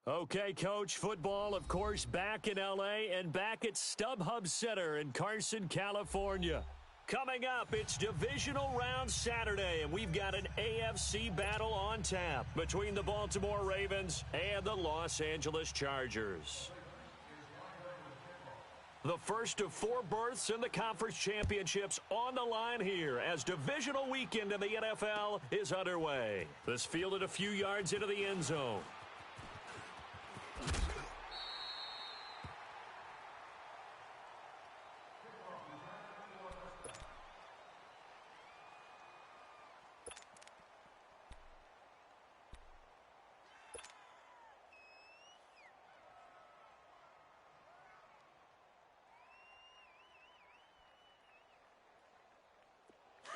Okay, Coach, football, of course, back in L.A. and back at StubHub Center in Carson, California. Coming up, it's Divisional Round Saturday, and we've got an AFC battle on tap between the Baltimore Ravens and the Los Angeles Chargers. The first of 4 berths in the conference championships on the line here as divisional weekend in the NFL is underway. This fielded a few yards into the end zone.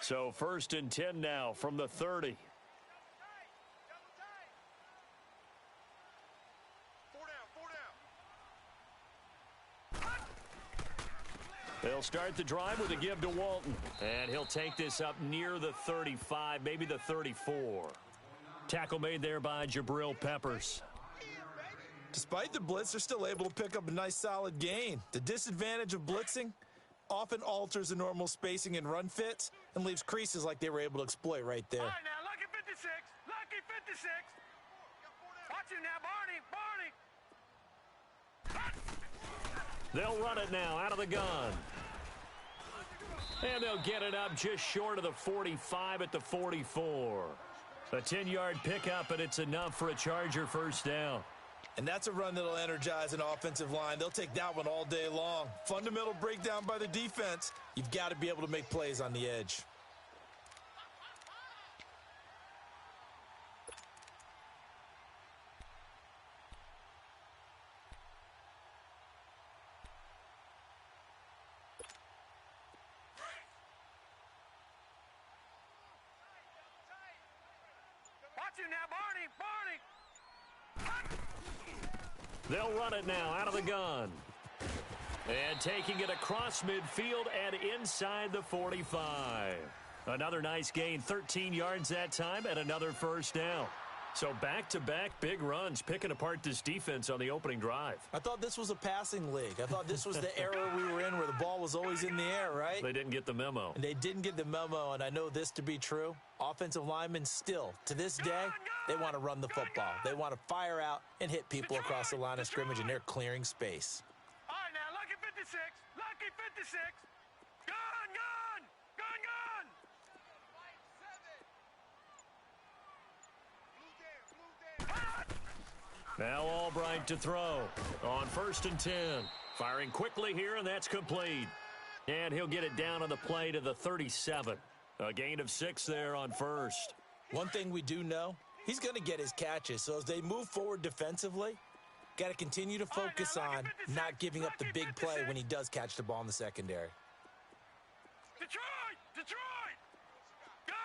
So 1st and 10 now from the 30. They'll start the drive with a give to Walton. And he'll take this up near the 35, maybe the 34. Tackle made there by Jabril Peppers. Despite the blitz, they're still able to pick up a nice solid gain. The disadvantage of blitzing often alters the normal spacing and run fits and leaves creases like they were able to exploit right there. All right, now, lucky 56. Lucky 56. Watch him now, Barney. They'll run it now out of the gun. And they'll get it up just short of the 45 at the 44. A 10-yard pickup, and it's enough for a Charger first down. And that's a run that'll energize an offensive line. They'll take that one all day long. Fundamental breakdown by the defense. You've got to be able to make plays on the edge. Watch him now, Barney. They'll run it now out of the gun. And taking it across midfield and inside the 45. Another nice gain, 13 yards that time, and another first down. So back-to-back big runs, picking apart this defense on the opening drive. I thought this was a passing league. I thought this was the era we were in where the ball was always in the air, right? They didn't get the memo. And they didn't get the memo, and I know this to be true. Offensive linemen still, to this day, they want to run the football. They want to fire out and hit people across the line of scrimmage, and they're clearing space. All right, now, lucky 56. Lucky 56. Gun. Now Albright to throw on 1st and 10. Firing quickly here, and that's complete. And he'll get it down on the play to the 37. A gain of 6 there on 1st. One thing we do know, he's going to get his catches. So as they move forward defensively, got to continue to focus on not giving up the big play when he does catch the ball in the secondary. Detroit! Gun!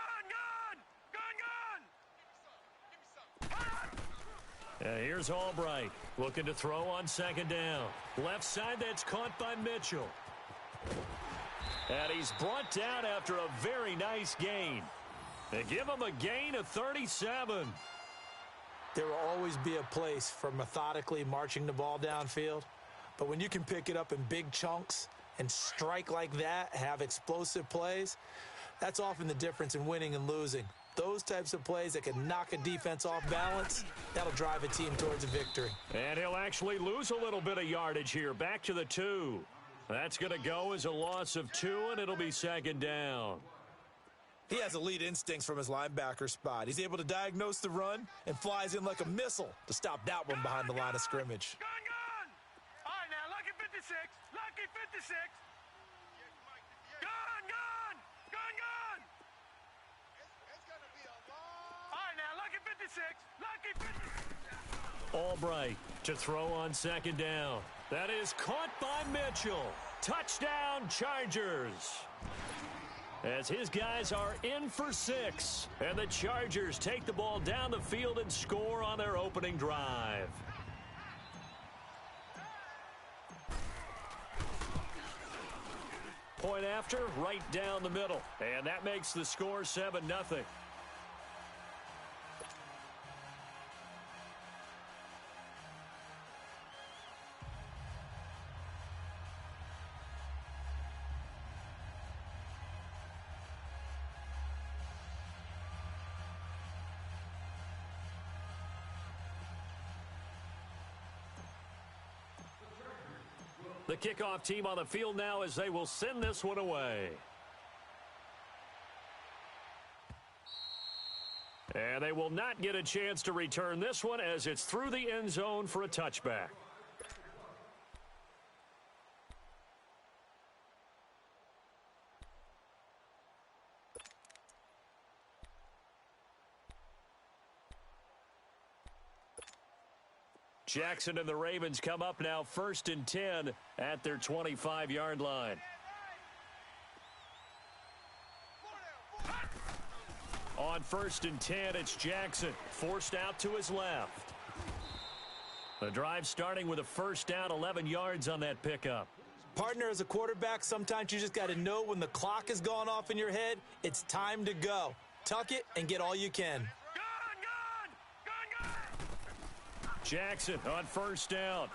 And here's Albright looking to throw on 2nd down. Left side, that's caught by Mitchell. And he's brought down after a very nice gain. They give him a gain of 37. There will always be a place for methodically marching the ball downfield. But when you can pick it up in big chunks and strike like that, have explosive plays, that's often the difference in winning and losing. Those types of plays that can knock a defense off balance, that'll drive a team towards a victory. And he'll actually lose a little bit of yardage here, back to the 2. That's going to go as a loss of 2, and it'll be 2nd down. He has elite instincts from his linebacker spot. He's able to diagnose the run and flies in like a missile to stop that one behind the line of scrimmage. Gun! All right, now, lucky 56. Lucky 56. Gun! All right, now, lucky 56. Lucky 56. Albright to throw on 2nd down. That is caught by Mitchell. Touchdown, Chargers. As his guys are in for 6. And the Chargers take the ball down the field and score on their opening drive. Point after, right down the middle. And that makes the score 7-0. The kickoff team on the field now as they will send this one away. And they will not get a chance to return this one as it's through the end zone for a touchback. Jackson and the Ravens come up now 1st and 10 at their 25-yard line. On 1st and 10, it's Jackson, forced out to his left. The drive starting with a first down, 11 yards on that pickup. Partner, as a quarterback, sometimes you just got to know when the clock has gone off in your head, it's time to go. Tuck it and get all you can. Jackson on first down.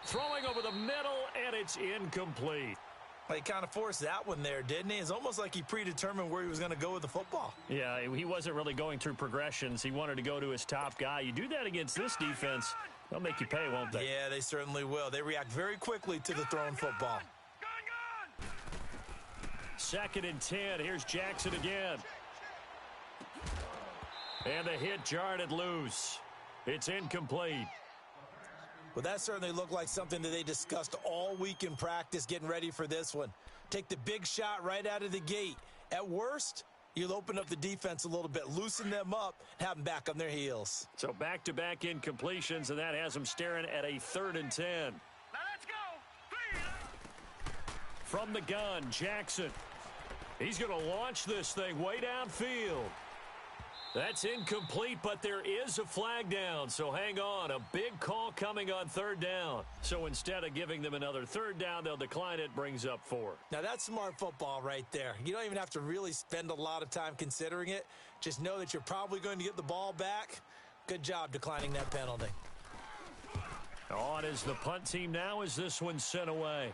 Throwing over the middle, and it's incomplete. He kind of forced that one there, didn't he? It's almost like he predetermined where he was going to go with the football. Yeah, he wasn't really going through progressions. He wanted to go to his top guy. You do that against this defense, they'll make you pay, won't they? Yeah, they certainly will. They react very quickly to the thrown football. 2nd and 10. Here's Jackson again. And the hit jarred it loose. It's incomplete. Well, that certainly looked like something that they discussed all week in practice getting ready for this one. Take the big shot right out of the gate. At worst, you'll open up the defense a little bit, loosen them up, have them back on their heels. So back-to-back incompletions, and that has them staring at a 3rd and 10. Now let's go. From the gun, Jackson. He's going to launch this thing way downfield. That's incomplete, but there is a flag down, so hang on. A big call coming on 3rd down. So instead of giving them another 3rd down, they'll decline it, brings up 4. Now, that's smart football right there. You don't even have to really spend a lot of time considering it. Just know that you're probably going to get the ball back. Good job declining that penalty. On is the punt team now as this one's sent away.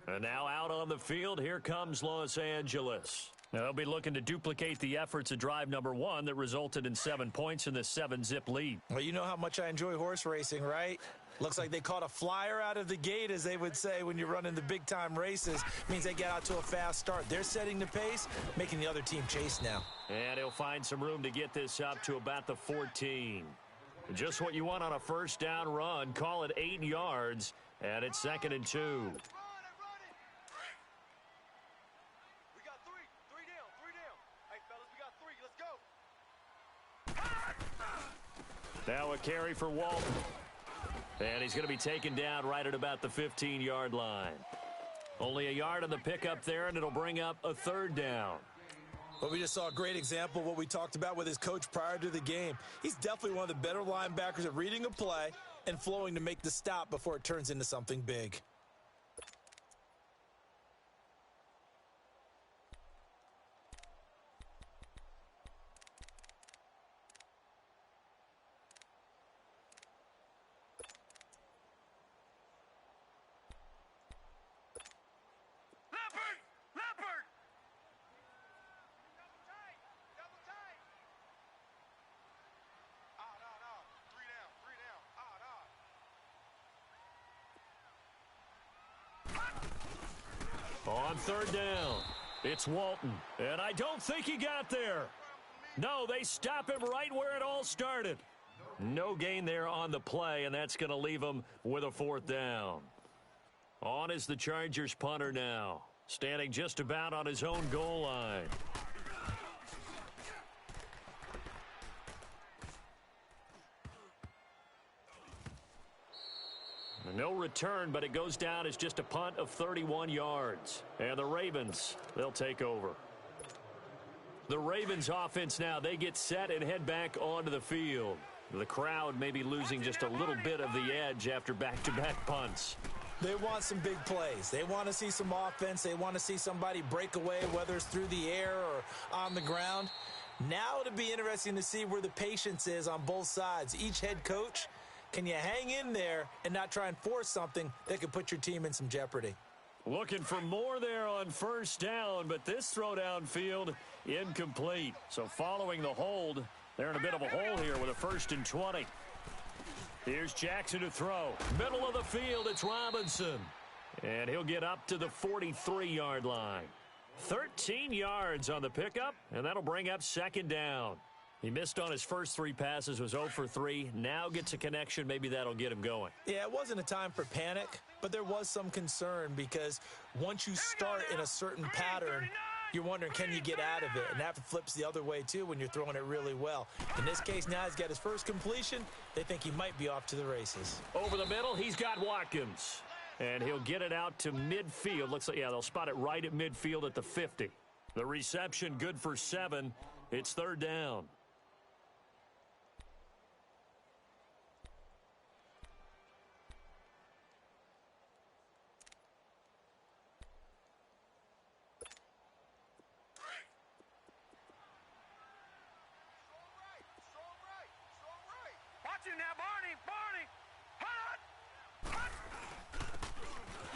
And now out on the field, here comes Los Angeles. Now they'll be looking to duplicate the efforts of drive number 1 that resulted in 7 points in the 7-zip lead. Well, you know how much I enjoy horse racing, right? Looks like they caught a flyer out of the gate, as they would say when you're running the big-time races. Means they get out to a fast start. They're setting the pace, making the other team chase now. And he'll find some room to get this up to about the 14. Just what you want on a first down run. Call it 8 yards, and it's 2nd and 2. Now a carry for Walton. And he's going to be taken down right at about the 15-yard line. Only a yard on the pickup there, and it'll bring up a 3rd down. Well, we just saw a great example of what we talked about with his coach prior to the game. He's definitely one of the better linebackers at reading a play and flowing to make the stop before it turns into something big. On 3rd down, it's Walton. And I don't think he got there. No, they stop him right where it all started. No gain there on the play, and that's going to leave him with a 4th down. On is the Chargers punter now, standing just about on his own goal line. No return, but it goes down as just a punt of 31 yards. And the Ravens, they'll take over. The Ravens offense now, they get set and head back onto the field. The crowd may be losing just a little bit of the edge after back-to-back punts. They want some big plays. They want to see some offense. They want to see somebody break away, whether it's through the air or on the ground. Now it'll be interesting to see where the patience is on both sides. Each head coach, can you hang in there and not try and force something that could put your team in some jeopardy? Looking for more there on first down, but this throw downfield incomplete. So following the hold, they're in a bit of a hole here with a 1st and 20. Here's Jackson to throw. Middle of the field, it's Robinson. And he'll get up to the 43-yard line. 13 yards on the pickup, and that'll bring up second down. He missed on his first 3 passes, was 0 for 3. Now gets a connection. Maybe that'll get him going. Yeah, it wasn't a time for panic, but there was some concern because once you start in a certain pattern, you're wondering, can you get out of it? And that flips the other way, too, when you're throwing it really well. In this case, now he's got his first completion. They think he might be off to the races. Over the middle, he's got Watkins. And he'll get it out to midfield. Looks like, yeah, they'll spot it right at midfield at the 50. The reception good for 7. It's third down.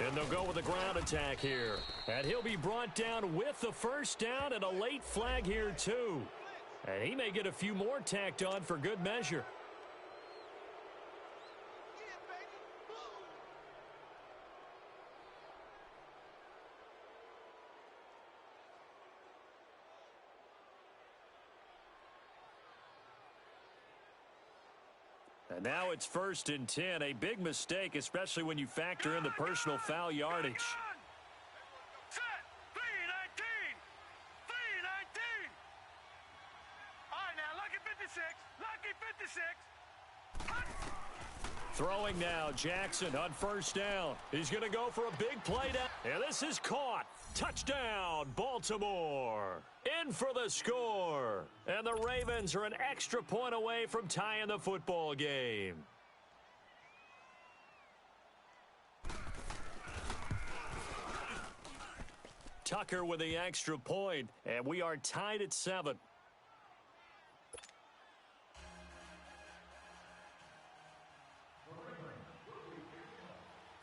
And they'll go with a ground attack here. And he'll be brought down with the first down and a late flag here, too. And he may get a few more tacked on for good measure. And now it's 1st and 10. A big mistake, especially when you factor in the personal foul yardage. Set. 319. 319. All right, now, lucky 56. Lucky 56. Throwing now, Jackson on first down. He's going to go for a big play down. And this is caught. Touchdown, Baltimore. In for the score. And the Ravens are an extra point away from tying the football game. Tucker with the extra point, and we are tied at 7.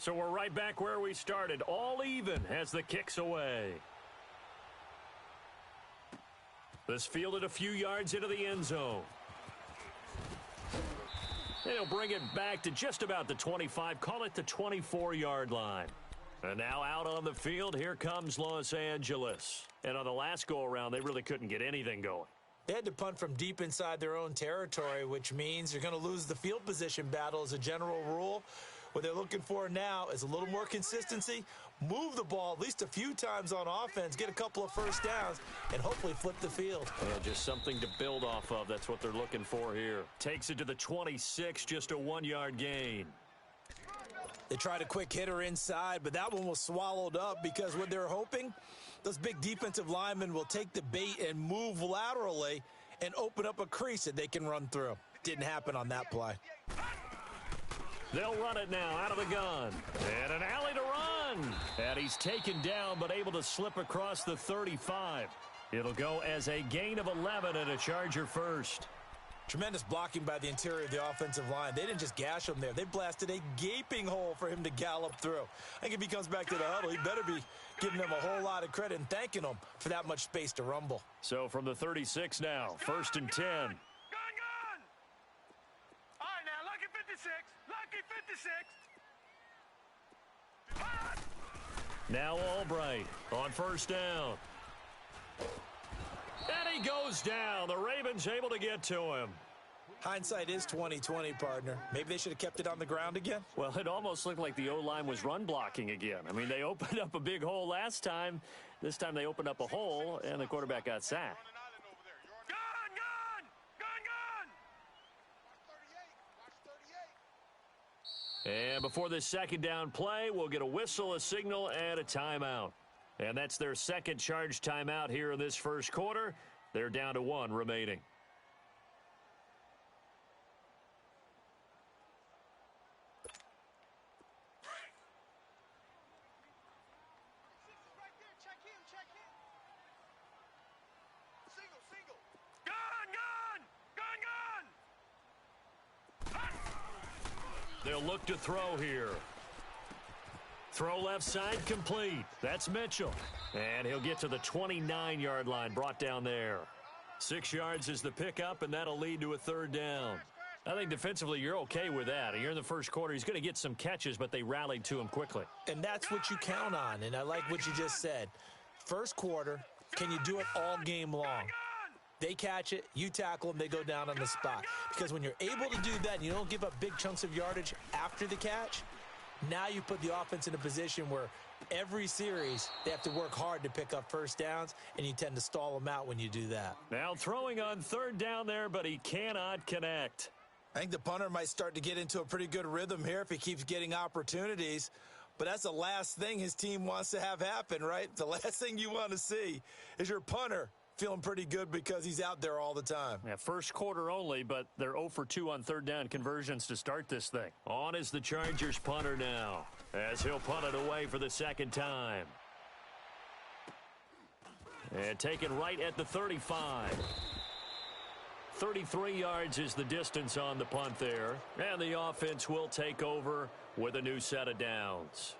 So we're right back where we started, all even as the kick's away. This fielded a few yards into the end zone. They'll bring it back to just about the 25, call it the 24-yard line. And now out on the field, here comes Los Angeles. And on the last go-around, they really couldn't get anything going. They had to punt from deep inside their own territory, which means you're going to lose the field position battle as a general rule. What they're looking for now is a little more consistency, move the ball at least a few times on offense, get a couple of first downs, and hopefully flip the field. Yeah, just something to build off of. That's what they're looking for here. Takes it to the 26, just a 1-yard gain. They tried a quick hitter inside, but that one was swallowed up because what they're hoping, those big defensive linemen will take the bait and move laterally and open up a crease that they can run through. Didn't happen on that play. They'll run it now out of the gun. And an alley to run. And he's taken down but able to slip across the 35. It'll go as a gain of 11 and a Charger first. Tremendous blocking by the interior of the offensive line. They didn't just gash him there. They blasted a gaping hole for him to gallop through. I think if he comes back to the huddle, he better be giving them a whole lot of credit and thanking them for that much space to rumble. So from the 36 now, 1st and 10. Gun! All right, now, lucky 56. Lucky 56. Hot! Now Albright on first down. And he goes down. The Ravens able to get to him. Hindsight is 20/20, partner. Maybe they should have kept it on the ground again. Well, it almost looked like the O-line was run blocking again. I mean, they opened up a big hole last time. This time they opened up a hole, and the quarterback got sacked. Gun! And before this second down play, we'll get a whistle, a signal, and a timeout. And that's their second charge timeout here in this first quarter. They're down to 1 remaining. They'll look to throw here. Throw left side complete. That's Mitchell. And he'll get to the 29-yard line, brought down there. 6 yards is the pickup, and that'll lead to a third down. I think defensively you're okay with that. You're in the first quarter. He's going to get some catches, but they rallied to him quickly. And that's what you count on, and I like what you just said. First quarter, can you do it all game long? They catch it, you tackle them, they go down on the spot. Because when you're able to do that and you don't give up big chunks of yardage after the catch, now you put the offense in a position where every series they have to work hard to pick up first downs, and you tend to stall them out when you do that. Now throwing on third down there, but he cannot connect. I think the punter might start to get into a pretty good rhythm here if he keeps getting opportunities. But that's the last thing his team wants to have happen, right? The last thing you want to see is your punter feeling pretty good because he's out there all the time. Yeah, first quarter only, but they're 0 for 2 on third down conversions to start this thing. On is the Chargers punter now, as he'll punt it away for the second time. And taken right at the 35. 33 yards is the distance on the punt there. And the offense will take over with a new set of downs.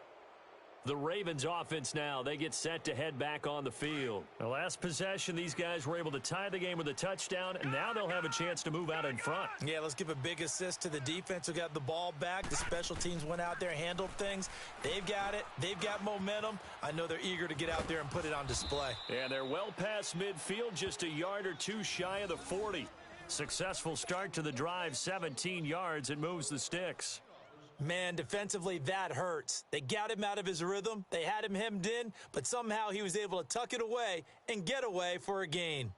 The Ravens offense now, they get set to head back on the field. The last possession, these guys were able to tie the game with a touchdown, and now they'll have a chance to move out in front. Yeah, let's give a big assist to the defense who got the ball back. The special teams went out there, handled things. They've got it. They've got momentum. I know they're eager to get out there and put it on display. And they're well past midfield, just a yard or two shy of the 40. Successful start to the drive, 17 yards. It moves the sticks. Man, defensively, that hurts. They got him out of his rhythm. They had him hemmed in, but somehow he was able to tuck it away and get away for a gain.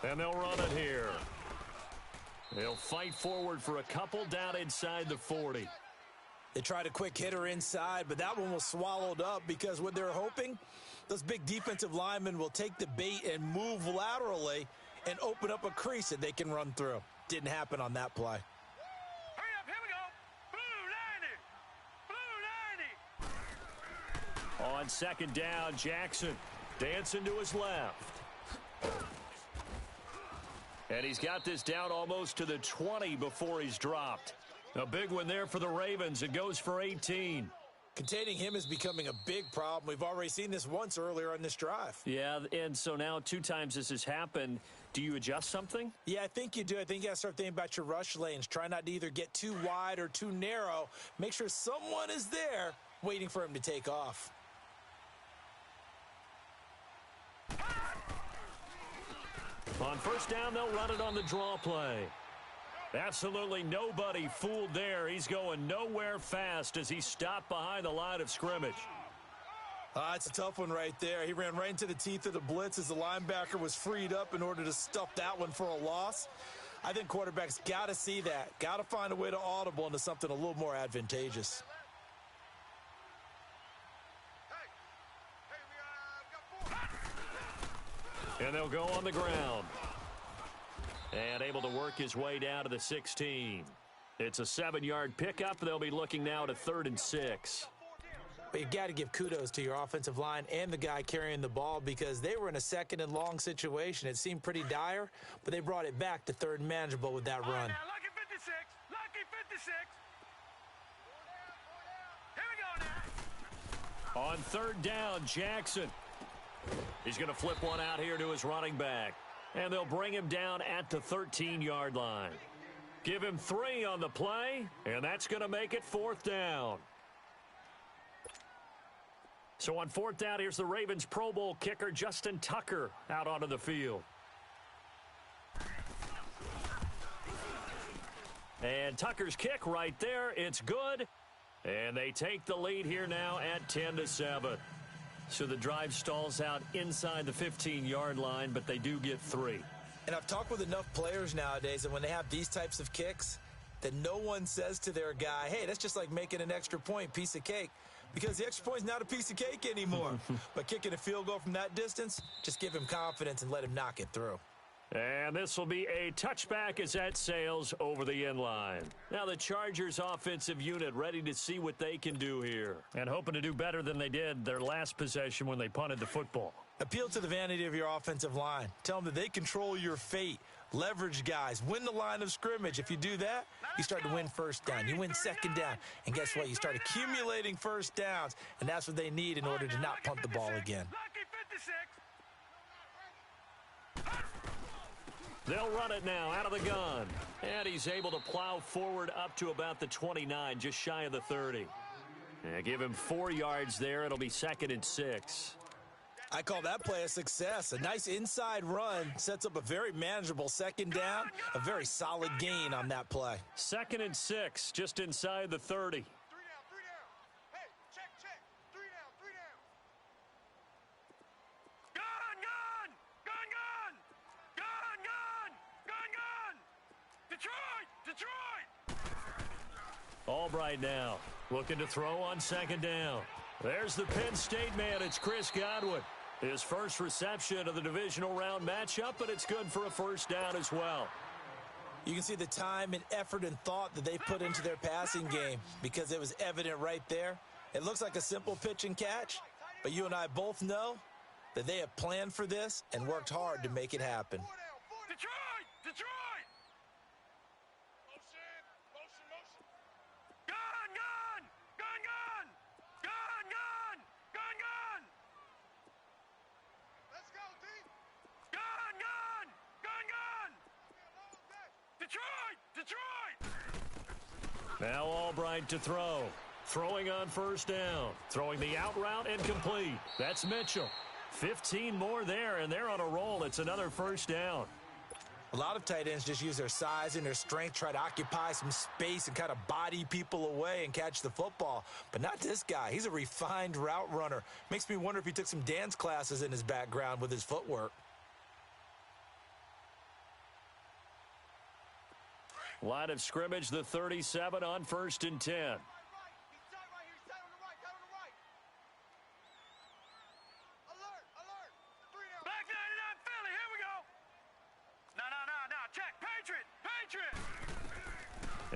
And they'll run it here. They'll fight forward for a couple down inside the 40. They tried a quick hitter inside, but that one was swallowed up because what they're hoping, those big defensive linemen will take the bait and move laterally and open up a crease that they can run through. Didn't happen on that play. Hurry up, here we go. Blue 90. Blue 90. On second down, Jackson dancing to his left. And he's got this down almost to the 20 before he's dropped. A big one there for the Ravens. It goes for 18. Containing him is becoming a big problem. We've already seen this once earlier on this drive. Yeah, and so now 2 times this has happened. Do you adjust something? Yeah, I think you do. I think you got to start thinking about your rush lanes. Try not to either get too wide or too narrow. Make sure someone is there waiting for him to take off. On first down, they'll run it on the draw play. Absolutely nobody fooled there. He's going nowhere fast as he stopped behind the line of scrimmage. It's a tough one right there. He ran right into the teeth of the blitz as the linebacker was freed up in order to stuff that one for a loss. I think quarterbacks got to see that. Got to find a way to audible into something a little more advantageous. And they'll go on the ground. And able to work his way down to the 16. It's a 7-yard pickup. They'll be looking now to 3rd and 6. But you got to give kudos to your offensive line and the guy carrying the ball because they were in a 2nd and long situation. It seemed pretty dire, but they brought it back to 3rd and manageable with that run. Now, lucky 56. Lucky 56. Here we go now. On 3rd down, Jackson. He's going to flip one out here to his running back. And they'll bring him down at the 13-yard line. Give him 3 on the play, and that's going to make it 4th down. So on 4th down, here's the Ravens Pro Bowl kicker, Justin Tucker, out onto the field. And Tucker's kick right there. It's good. And they take the lead here now at 10-7. So the drive stalls out inside the 15-yard line, but they do get 3. And I've talked with enough players nowadays that when they have these types of kicks, that no one says to their guy, hey, that's just like making an extra point, piece of cake. Because the extra point is not a piece of cake anymore. But kicking a field goal from that distance, just give him confidence and let him knock it through. And this will be a touchback as that sails over the end line. Now the Chargers offensive unit ready to see what they can do here. And hoping to do better than they did their last possession when they punted the football. Appeal to the vanity of your offensive line. Tell them that they control your fate. Leverage guys. Win the line of scrimmage. If you do that, you start to win first down. You win second down. And guess what? You start accumulating first downs. And that's what they need in order to not punt the ball again. They'll run it now out of the gun. And he's able to plow forward up to about the 29, just shy of the 30. Yeah, give him 4 yards there. It'll be 2nd and 6. I call that play a success. A nice inside run sets up a very manageable second down. A very solid gain on that play. 2nd and 6, just inside the 30. 3 down. Hey, check. 3 down. Gun. Detroit. Albright now looking to throw on 2nd down. There's the Penn State man. It's Chris Godwin. His first reception of the divisional round matchup, but it's good for a first down as well. You can see the time and effort and thought that they put into their passing game because it was evident right there. It looks like a simple pitch and catch, but you and I both know that they have planned for this and worked hard to make it happen. Detroit. Detroit! Now Albright to throw. Throwing on first down. Throwing the out route and complete. That's Mitchell. 15 more there, and they're on a roll. It's another first down. A lot of tight ends just use their size and their strength, try to occupy some space and kind of body people away and catch the football. But not this guy. He's a refined route runner. Makes me wonder if he took some dance classes in his background with his footwork. Line of scrimmage, the 37 on 1st and 10. Back 99, Philly, here we go. No. Check, Patriot.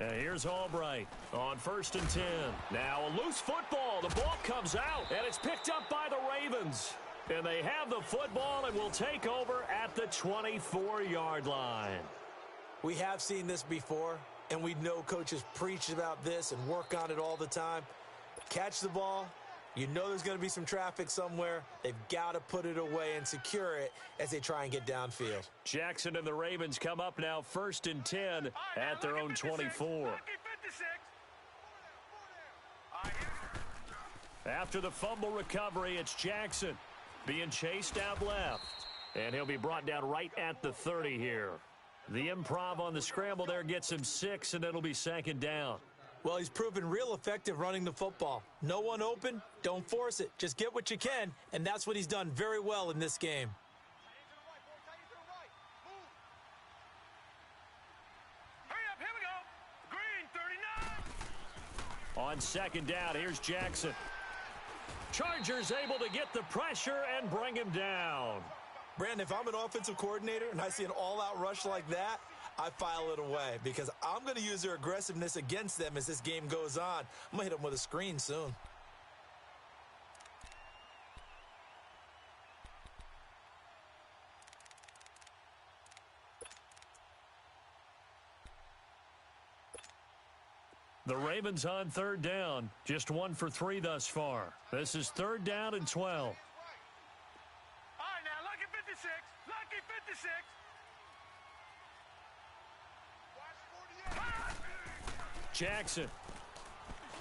And here's Albright on 1st and 10. Now a loose football. The ball comes out, and it's picked up by the Ravens. And they have the football and will take over at the 24-yard line. We have seen this before, and we know coaches preach about this and work on it all the time. Catch the ball. You know there's going to be some traffic somewhere. They've got to put it away and secure it as they try and get downfield. Jackson and the Ravens come up now 1st and 10 at their own 24. After the fumble recovery, it's Jackson being chased out left. And he'll be brought down right at the 30 here. The improv on the scramble there gets him 6, and it'll be 2nd down. Well, he's proven real effective running the football. No one open, don't force it. Just get what you can, and that's what he's done very well in this game. Hurry up, here we go. Green, 39. On 2nd down, here's Jackson. Chargers able to get the pressure and bring him down. Brandon, if I'm an offensive coordinator and I see an all-out rush like that, I file it away because I'm going to use their aggressiveness against them as this game goes on. I'm going to hit them with a screen soon. The Ravens on 3rd down, just 1 for 3 thus far. This is 3rd down and 12. Lucky 56. Jackson.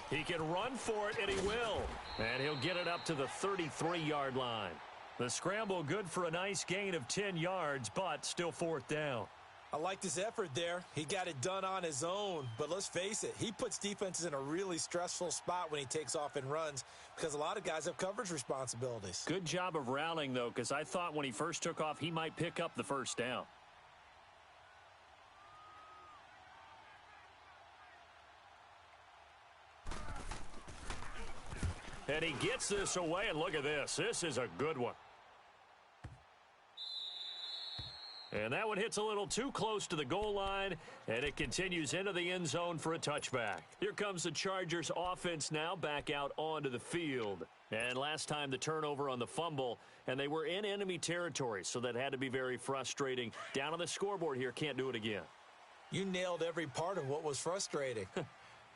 He can run for it, and he will. And he'll get it up to the 33-yard line. The scramble good for a nice gain of 10 yards, but still 4th down. I liked his effort there. He got it done on his own. But let's face it, he puts defenses in a really stressful spot when he takes off and runs because a lot of guys have coverage responsibilities. Good job of rallying, though, because I thought when he first took off, he might pick up the first down. And he gets this away, and look at this. This is a good one. And that one hits a little too close to the goal line, and it continues into the end zone for a touchback. Here comes the Chargers offense now back out onto the field. And last time the turnover on the fumble, and they were in enemy territory, so that had to be very frustrating. Down on the scoreboard here, can't do it again. You nailed every part of what was frustrating.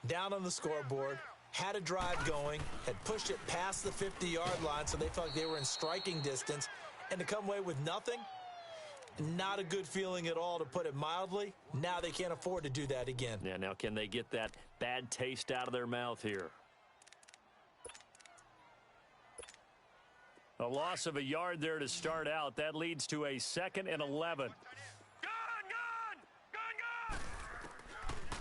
Down on the scoreboard, had a drive going, had pushed it past the 50-yard line so they felt like they were in striking distance, and to come away with nothing, not a good feeling at all, to put it mildly. Now they can't afford to do that again. Yeah, now can they get that bad taste out of their mouth here? A loss of a yard there to start out. That leads to a 2nd and 11.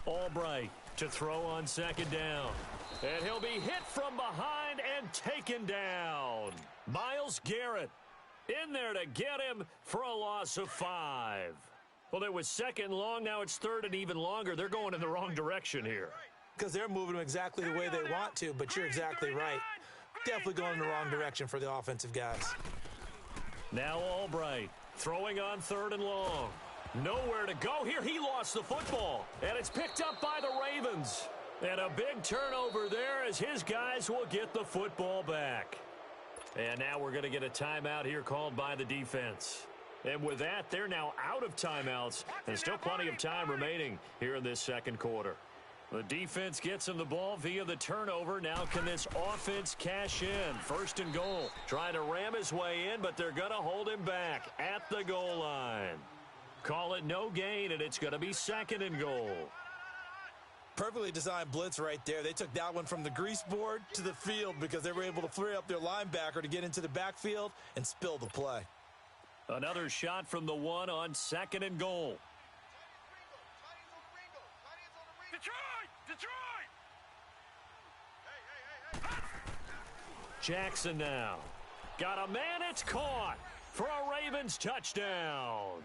Albright to throw on 2nd down. And he'll be hit from behind and taken down. Myles Garrett in there to get him for a loss of 5. Well, it was 2nd and long. Now it's 3rd and even longer. They're going in the wrong direction here. Because they're moving them exactly the way they want to, but you're exactly right. Definitely going in the wrong direction for the offensive guys. Now Albright throwing on 3rd and long. Nowhere to go here. He lost the football, and it's picked up by the Ravens. And a big turnover there as his guys will get the football back. And now we're going to get a timeout here called by the defense. And with that, they're now out of timeouts, and still plenty of time remaining here in this second quarter. The defense gets him the ball via the turnover. Now can this offense cash in? 1st and goal. Trying to ram his way in, but they're going to hold him back at the goal line. Call it no gain, and it's going to be 2nd and goal. Perfectly designed blitz right there. They took that one from the grease board to the field because they were able to free up their linebacker to get into the backfield and spill the play. Another shot from the 1 on 2nd and goal. Detroit! Jackson now. Got a man, it's caught for a Ravens touchdown.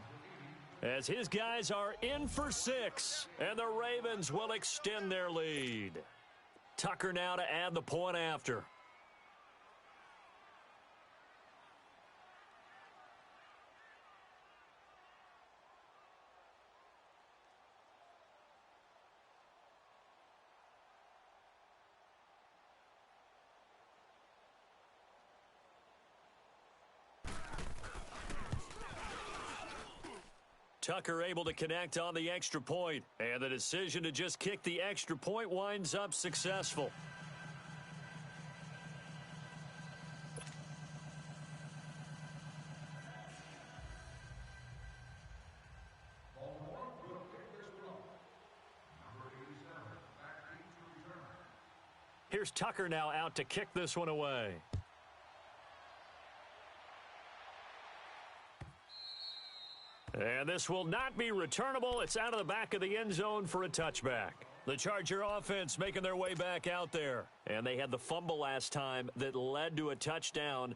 As his guys are in for 6, and the Ravens will extend their lead. Tucker now to add the point after. Tucker able to connect on the extra point, and the decision to just kick the extra point winds up successful. Here's Tucker now out to kick this one away. And this will not be returnable. It's out of the back of the end zone for a touchback. The Charger offense making their way back out there. And they had the fumble last time that led to a touchdown.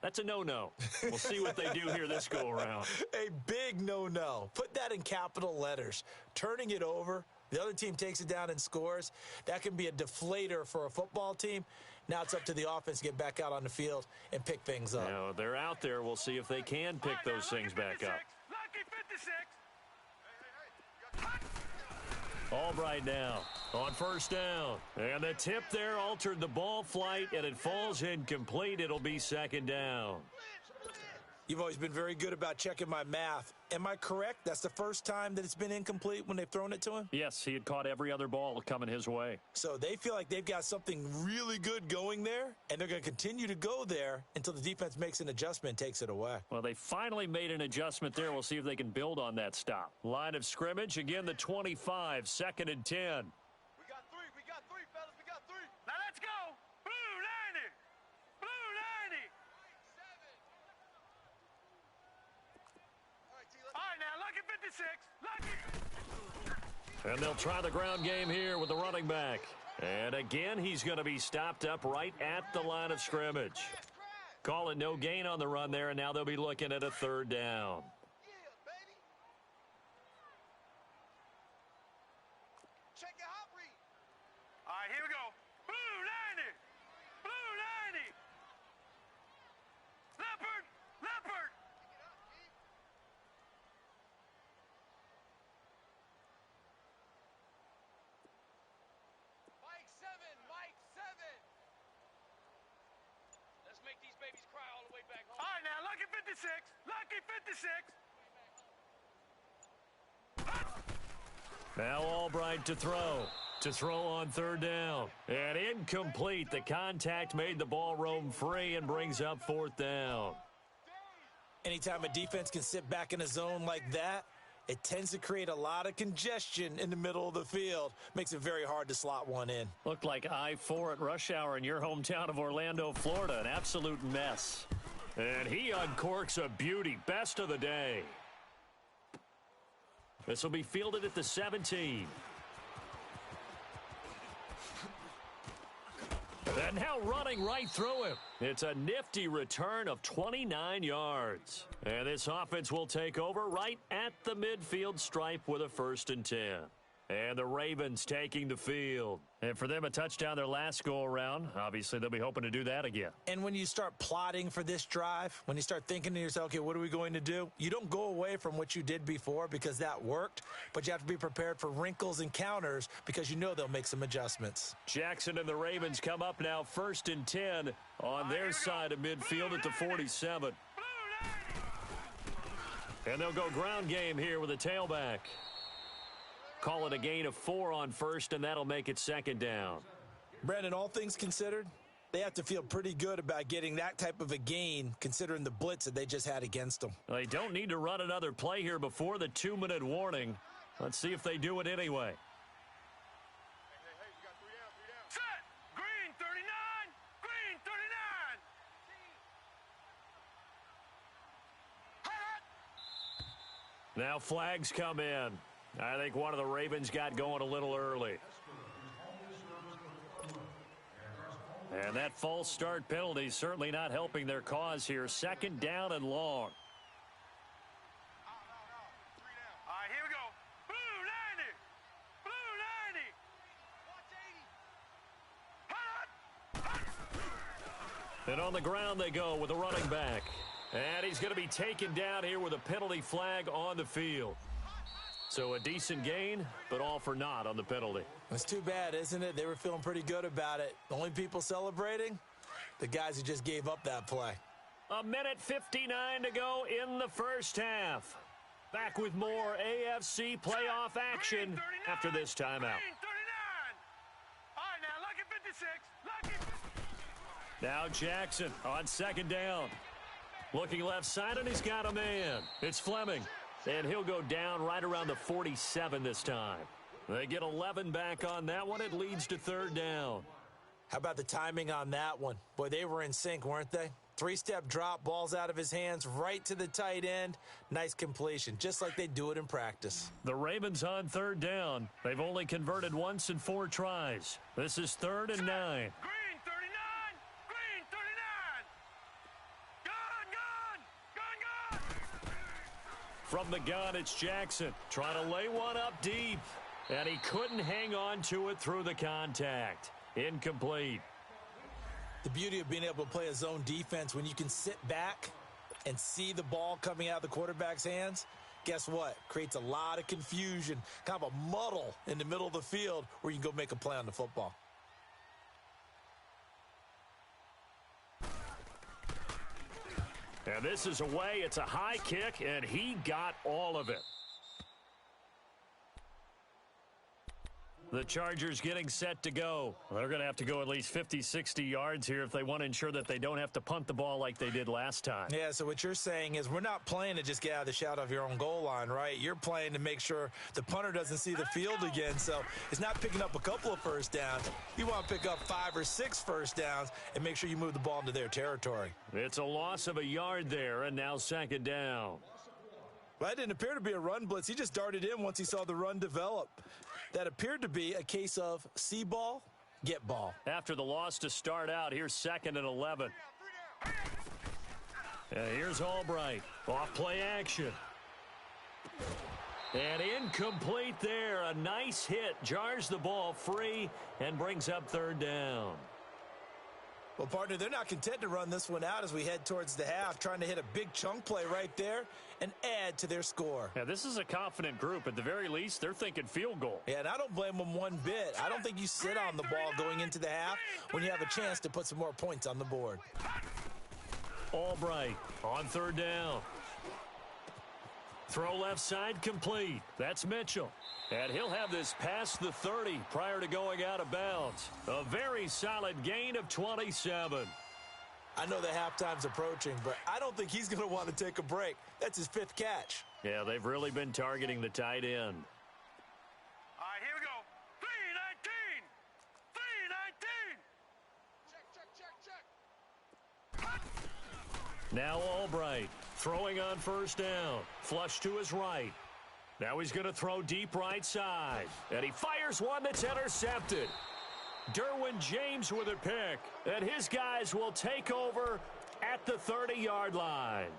That's a no-no. We'll see what they do here this go-around. A big no-no. Put that in capital letters. Turning it over, the other team takes it down and scores. That can be a deflator for a football team. Now it's up to the offense to get back out on the field and pick things up. Now, they're out there. We'll see if they can pick those things back up. Albright now on 1st down. And the tip there altered the ball flight, and it falls incomplete. It'll be 2nd down. You've always been very good about checking my math. Am I correct? That's the first time that it's been incomplete when they've thrown it to him? Yes, he had caught every other ball coming his way. So they feel like they've got something really good going there, and they're going to continue to go there until the defense makes an adjustment and takes it away. Well, they finally made an adjustment there. We'll see if they can build on that stop. Line of scrimmage, again, the 25, 2nd and 10. We got three, fellas, we got 3. Now let's go. Blue 90. Blue 90. All right, now, lucky 56. Lucky. And they'll try the ground game here with the running back. And again, he's going to be stopped up right at the line of scrimmage. Call it no gain on the run there, and now they'll be looking at a 3rd down. Check your hot read. All right, here we go. Blue 90. Blue 90. Leopard. Leopard. 56. Lucky 56. Now Albright to throw. To throw on third down. And incomplete. The contact made the ball roam free and brings up fourth down. Anytime a defense can sit back in a zone like that, it tends to create a lot of congestion in the middle of the field. Makes it very hard to slot one in. Looked like I-4 at rush hour in your hometown of Orlando, Florida. An absolute mess. And he uncorks a beauty. Best of the day. This will be fielded at the 17. And now running right through him. It's a nifty return of 29 yards. And this offense will take over right at the midfield stripe with a 1st and 10. And the Ravens taking the field. And for them, a touchdown their last go-around. Obviously, they'll be hoping to do that again. And when you start plotting for this drive, when you start thinking to yourself, okay, what are we going to do? You don't go away from what you did before because that worked, but you have to be prepared for wrinkles and counters because you know they'll make some adjustments. Jackson and the Ravens come up now 1st and 10 on their side of midfield at the 47. And they'll go ground game here with a tailback. Call it a gain of 4 on 1st, and that'll make it 2nd down. Brandon, all things considered, they have to feel pretty good about getting that type of a gain considering the blitz that they just had against them. They don't need to run another play here before the 2-minute warning. Let's see if they do it anyway. Set. Green 39. Green 39. Now flags come in. I think one of the Ravens got going a little early. And that false start penalty certainly not helping their cause here. 2nd down and long. All right, here we go. Blue 90. Blue 90. And on the ground they go with a running back. And he's going to be taken down here with a penalty flag on the field. So a decent gain, but all for naught on the penalty. It's too bad, isn't it? They were feeling pretty good about it. The only people celebrating, the guys who just gave up that play. 1:59 to go in the first half. Back with more AFC playoff action after this timeout. Green 39. All right, now, lucky 56. Lucky. Now Jackson on 2nd down. Looking left side, and he's got a man. It's Fleming. And he'll go down right around the 47 this time. They get 11 back on that one. It leads to 3rd down. How about the timing on that one? Boy, they were in sync, weren't they? 3-step drop, balls out of his hands, right to the tight end. Nice completion, just like they do it in practice. The Ravens on 3rd down. They've only converted once in 4 tries. This is 3rd and 9. Green 39. Green 39. Gun, gun. Gun, gun. From the gun, it's Jackson trying to lay one up deep. And he couldn't hang on to it through the contact. Incomplete. The beauty of being able to play a zone defense when you can sit back and see the ball coming out of the quarterback's hands, guess what? Creates a lot of confusion, kind of a muddle in the middle of the field where you can go make a play on the football. And this is away. It's a high kick, and he got all of it. The Chargers getting set to go. They're going to have to go at least 50, 60 yards here if they want to ensure that they don't have to punt the ball like they did last time. Yeah, so what you're saying is we're not playing to just get out of the shadow of your own goal line, right? You're playing to make sure the punter doesn't see the field again. So it's not picking up a couple of first downs. You want to pick up 5 or 6 first downs and make sure you move the ball into their territory. It's a loss of a yard there, and now 2nd down. Well, that didn't appear to be a run blitz. He just darted in once he saw the run develop. That appeared to be a case of see ball, get ball. After the loss to start out, here's 2nd and 11. And here's Albright. Off play action. And incomplete there. A nice hit. Jars the ball free and brings up 3rd down. Well, partner, they're not content to run this one out as we head towards the half, trying to hit a big chunk play right there and add to their score. Yeah, this is a confident group. At the very least, they're thinking field goal. Yeah, and I don't blame them one bit. I don't think you sit on the ball going into the half when you have a chance to put some more points on the board. Albright on third down. Throw left side complete. That's Mitchell. And he'll have this past the 30 prior to going out of bounds. A very solid gain of 27. I know the halftime's approaching, but I don't think he's going to want to take a break. That's his 5th catch. Yeah, they've really been targeting the tight end. All right, here we go. 319. 319. Check. Now Albright throwing on first down. Flush to his right. Now he's going to throw deep right side. And he fires one that's intercepted. Derwin James with a pick. And his guys will take over at the 30-yard line.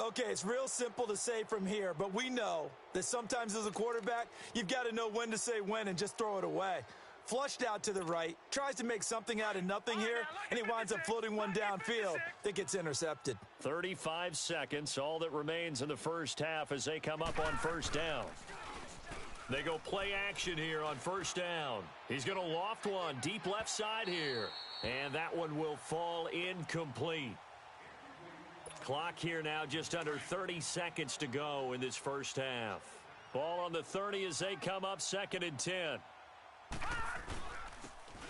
Okay, it's real simple to say from here, but we know that sometimes as a quarterback, you've got to know when to say when and just throw it away. Flushed out to the right, tries to make something out of nothing here, and he winds up floating one downfield that gets intercepted. 35 seconds, all that remains in the first half as they come up on first down. They go play action here on first down. He's going to loft one deep left side here, and that one will fall incomplete. Clock here now just under 30 seconds to go in this first half. Ball on the 30 as they come up 2nd and 10.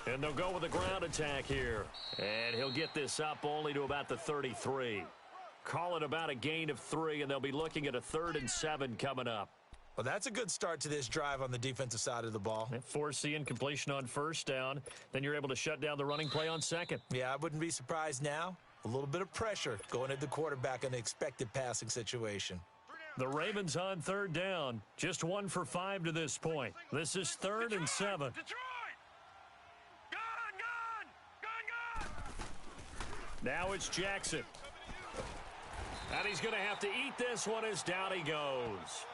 And they'll go with a ground attack here. And he'll get this up only to about the 33. Call it about a gain of 3, and they'll be looking at a 3rd and 7 coming up. Well, that's a good start to this drive on the defensive side of the ball. Force the incompletion on first down. Then you're able to shut down the running play on 2nd. Yeah, I wouldn't be surprised now. A little bit of pressure going at the quarterback in the expected passing situation. The Ravens on 3rd down. Just 1 for 5 to this point. This is 3rd and 7. Detroit! Gone! Now it's Jackson. And he's going to have to eat this one as down he goes.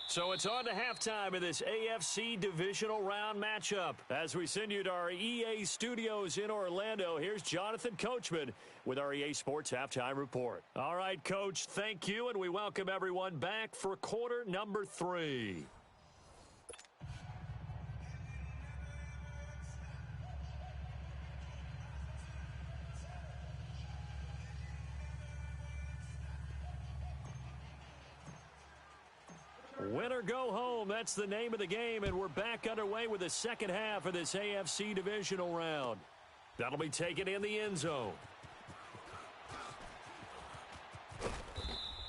So it's on to halftime of this AFC divisional round matchup. As we send you to our EA studios in Orlando, here's Jonathan Coachman with our EA Sports Halftime Report. All right, Coach, thank you, and we welcome everyone back for quarter number 3. Win or go home, that's the name of the game, and we're back underway with the second half of this AFC divisional round. That'll be taken in the end zone.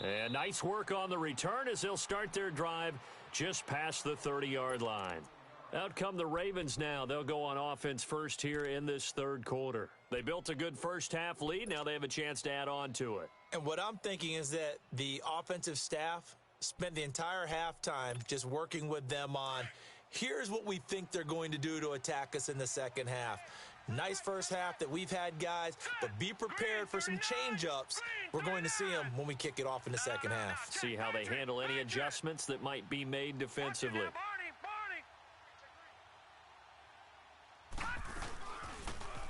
And nice work on the return as they'll start their drive just past the 30-yard line. Out come the Ravens now. They'll go on offense first here in this 3rd quarter. They built a good first half lead. Now they have a chance to add on to it. And what I'm thinking is that the offensive staff spent the entire halftime just working with them on, here's what we think they're going to do to attack us in the second half. Nice first half that we've had, guys, but be prepared for some change-ups. We're going to see them when we kick it off in the second half. See how they handle any adjustments that might be made defensively.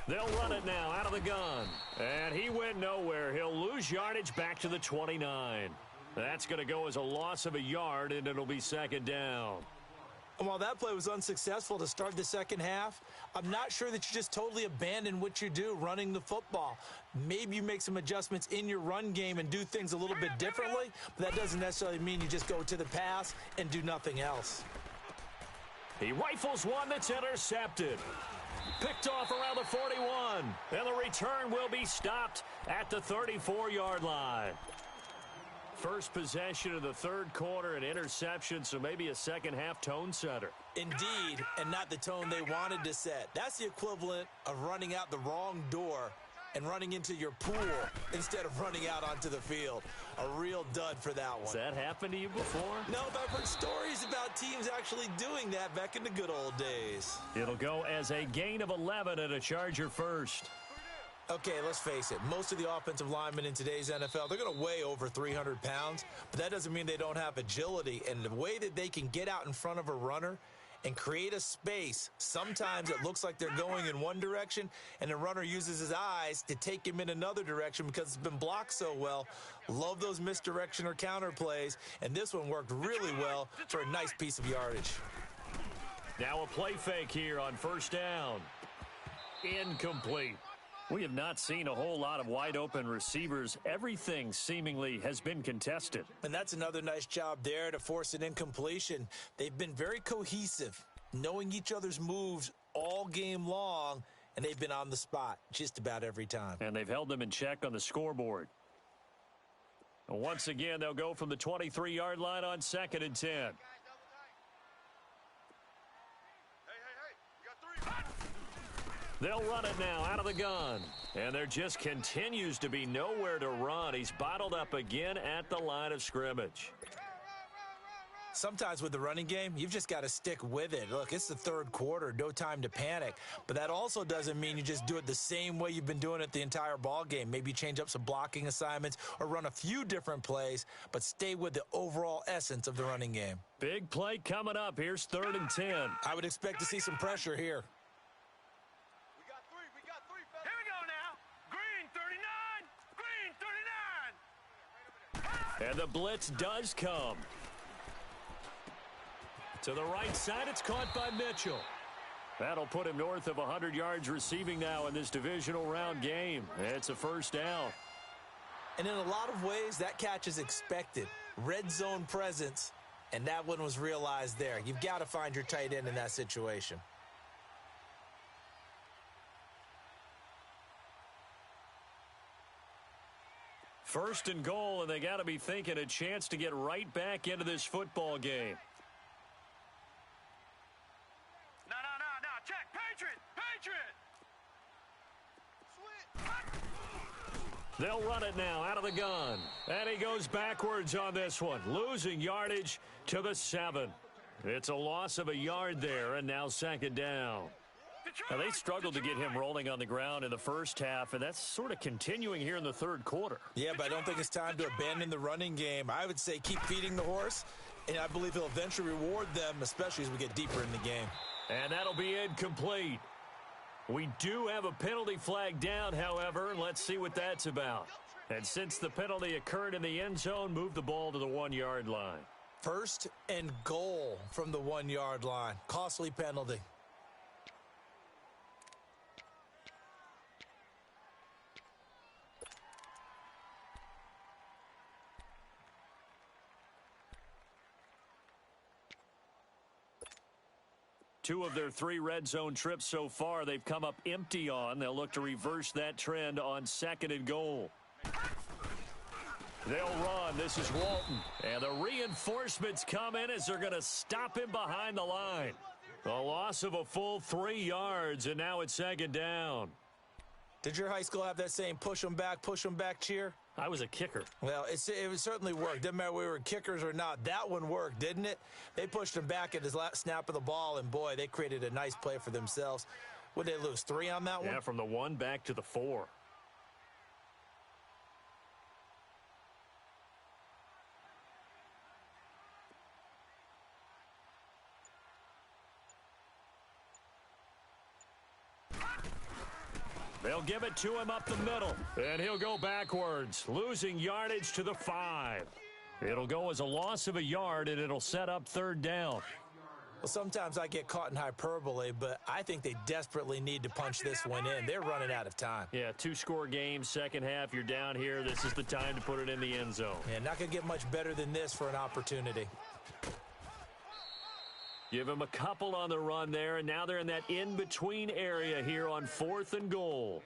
They'll run it now out of the gun. And he went nowhere. He'll lose yardage back to the 29. That's going to go as a loss of a yard, and it'll be 2nd down. And while that play was unsuccessful to start the second half, I'm not sure that you just totally abandon what you do running the football. Maybe you make some adjustments in your run game and do things a little bit differently, but that doesn't necessarily mean you just go to the pass and do nothing else. He rifles one that's intercepted. Picked off around the 41, and the return will be stopped at the 34-yard line. First possession of the 3rd quarter, an interception, so maybe a second half tone setter. Indeed, and not the tone they wanted to set. That's the equivalent of running out the wrong door and running into your pool instead of running out onto the field. A real dud for that one. Has that happened to you before? No, but I've heard stories about teams actually doing that back in the good old days. It'll go as a gain of 11 and a Charger first. Okay, let's face it. Most of the offensive linemen in today's NFL, they're going to weigh over 300 pounds, but that doesn't mean they don't have agility. And the way that they can get out in front of a runner and create a space. Sometimes it looks like they're going in one direction, and the runner uses his eyes to take him in another direction because it's been blocked so well. Love those misdirection or counter plays, and this one worked really well for a nice piece of yardage. Now a play fake here on first down. Incomplete. We have not seen a whole lot of wide-open receivers. Everything seemingly has been contested. And that's another nice job there to force an incompletion. They've been very cohesive, knowing each other's moves all game long, and they've been on the spot just about every time. And they've held them in check on the scoreboard. Once again, they'll go from the 23-yard line on 2nd and 10. They'll run it now out of the gun. And there just continues to be nowhere to run. He's bottled up again at the line of scrimmage. Sometimes with the running game, you've just got to stick with it. Look, it's the third quarter, no time to panic. But that also doesn't mean you just do it the same way you've been doing it the entire ball game. Maybe change up some blocking assignments or run a few different plays, but stay with the overall essence of the running game. Big play coming up. Here's 3rd and 10. I would expect to see some pressure here. And the blitz does come. To the right side, it's caught by Mitchell. That'll put him north of 100 yards receiving now in this divisional round game. It's a first down. And in a lot of ways, that catch is expected. Red zone presence, and that one was realized there. You've got to find your tight end in that situation. First and goal, and they got to be thinking a chance to get right back into this football game. No. Check. Patriot. They'll run it now out of the gun. And he goes backwards on this one, losing yardage to the 7. It's a loss of a yard there, and now 2nd down. Now, they struggled to get him rolling on the ground in the first half, and that's sort of continuing here in the third quarter. Yeah, but I don't think it's time to abandon the running game. I would say keep feeding the horse, and I believe he'll eventually reward them, especially as we get deeper in the game. And that'll be incomplete. We do have a penalty flag down, however, and let's see what that's about. And since the penalty occurred in the end zone, move the ball to the 1-yard line. 1st and goal from the 1-yard line. Costly penalty. Two of their 3 red zone trips so far, they've come up empty on. They'll look to reverse that trend on 2nd and goal. They'll run. This is Walton. And the reinforcements come in as they're going to stop him behind the line. A loss of a full 3 yards, and now it's 2nd down. Did your high school have that saying, push them back cheer? I was a kicker. Well, it certainly worked. Didn't matter whether we were kickers or not. That one worked, didn't it? They pushed him back at his last snap of the ball, and, boy, they created a nice play for themselves. What did they lose, 3 on that one? Yeah, from the 1 back to the 4. They'll give it to him up the middle, and he'll go backwards, losing yardage to the 5. It'll go as a loss of a yard, and it'll set up 3rd down. Well, sometimes I get caught in hyperbole, but I think they desperately need to punch this one in. They're running out of time. Yeah, 2-score game, second half, you're down here. This is the time to put it in the end zone. Yeah, not going to get much better than this for an opportunity. Give him a couple on the run there, and now they're in that in-between area here on 4th and goal.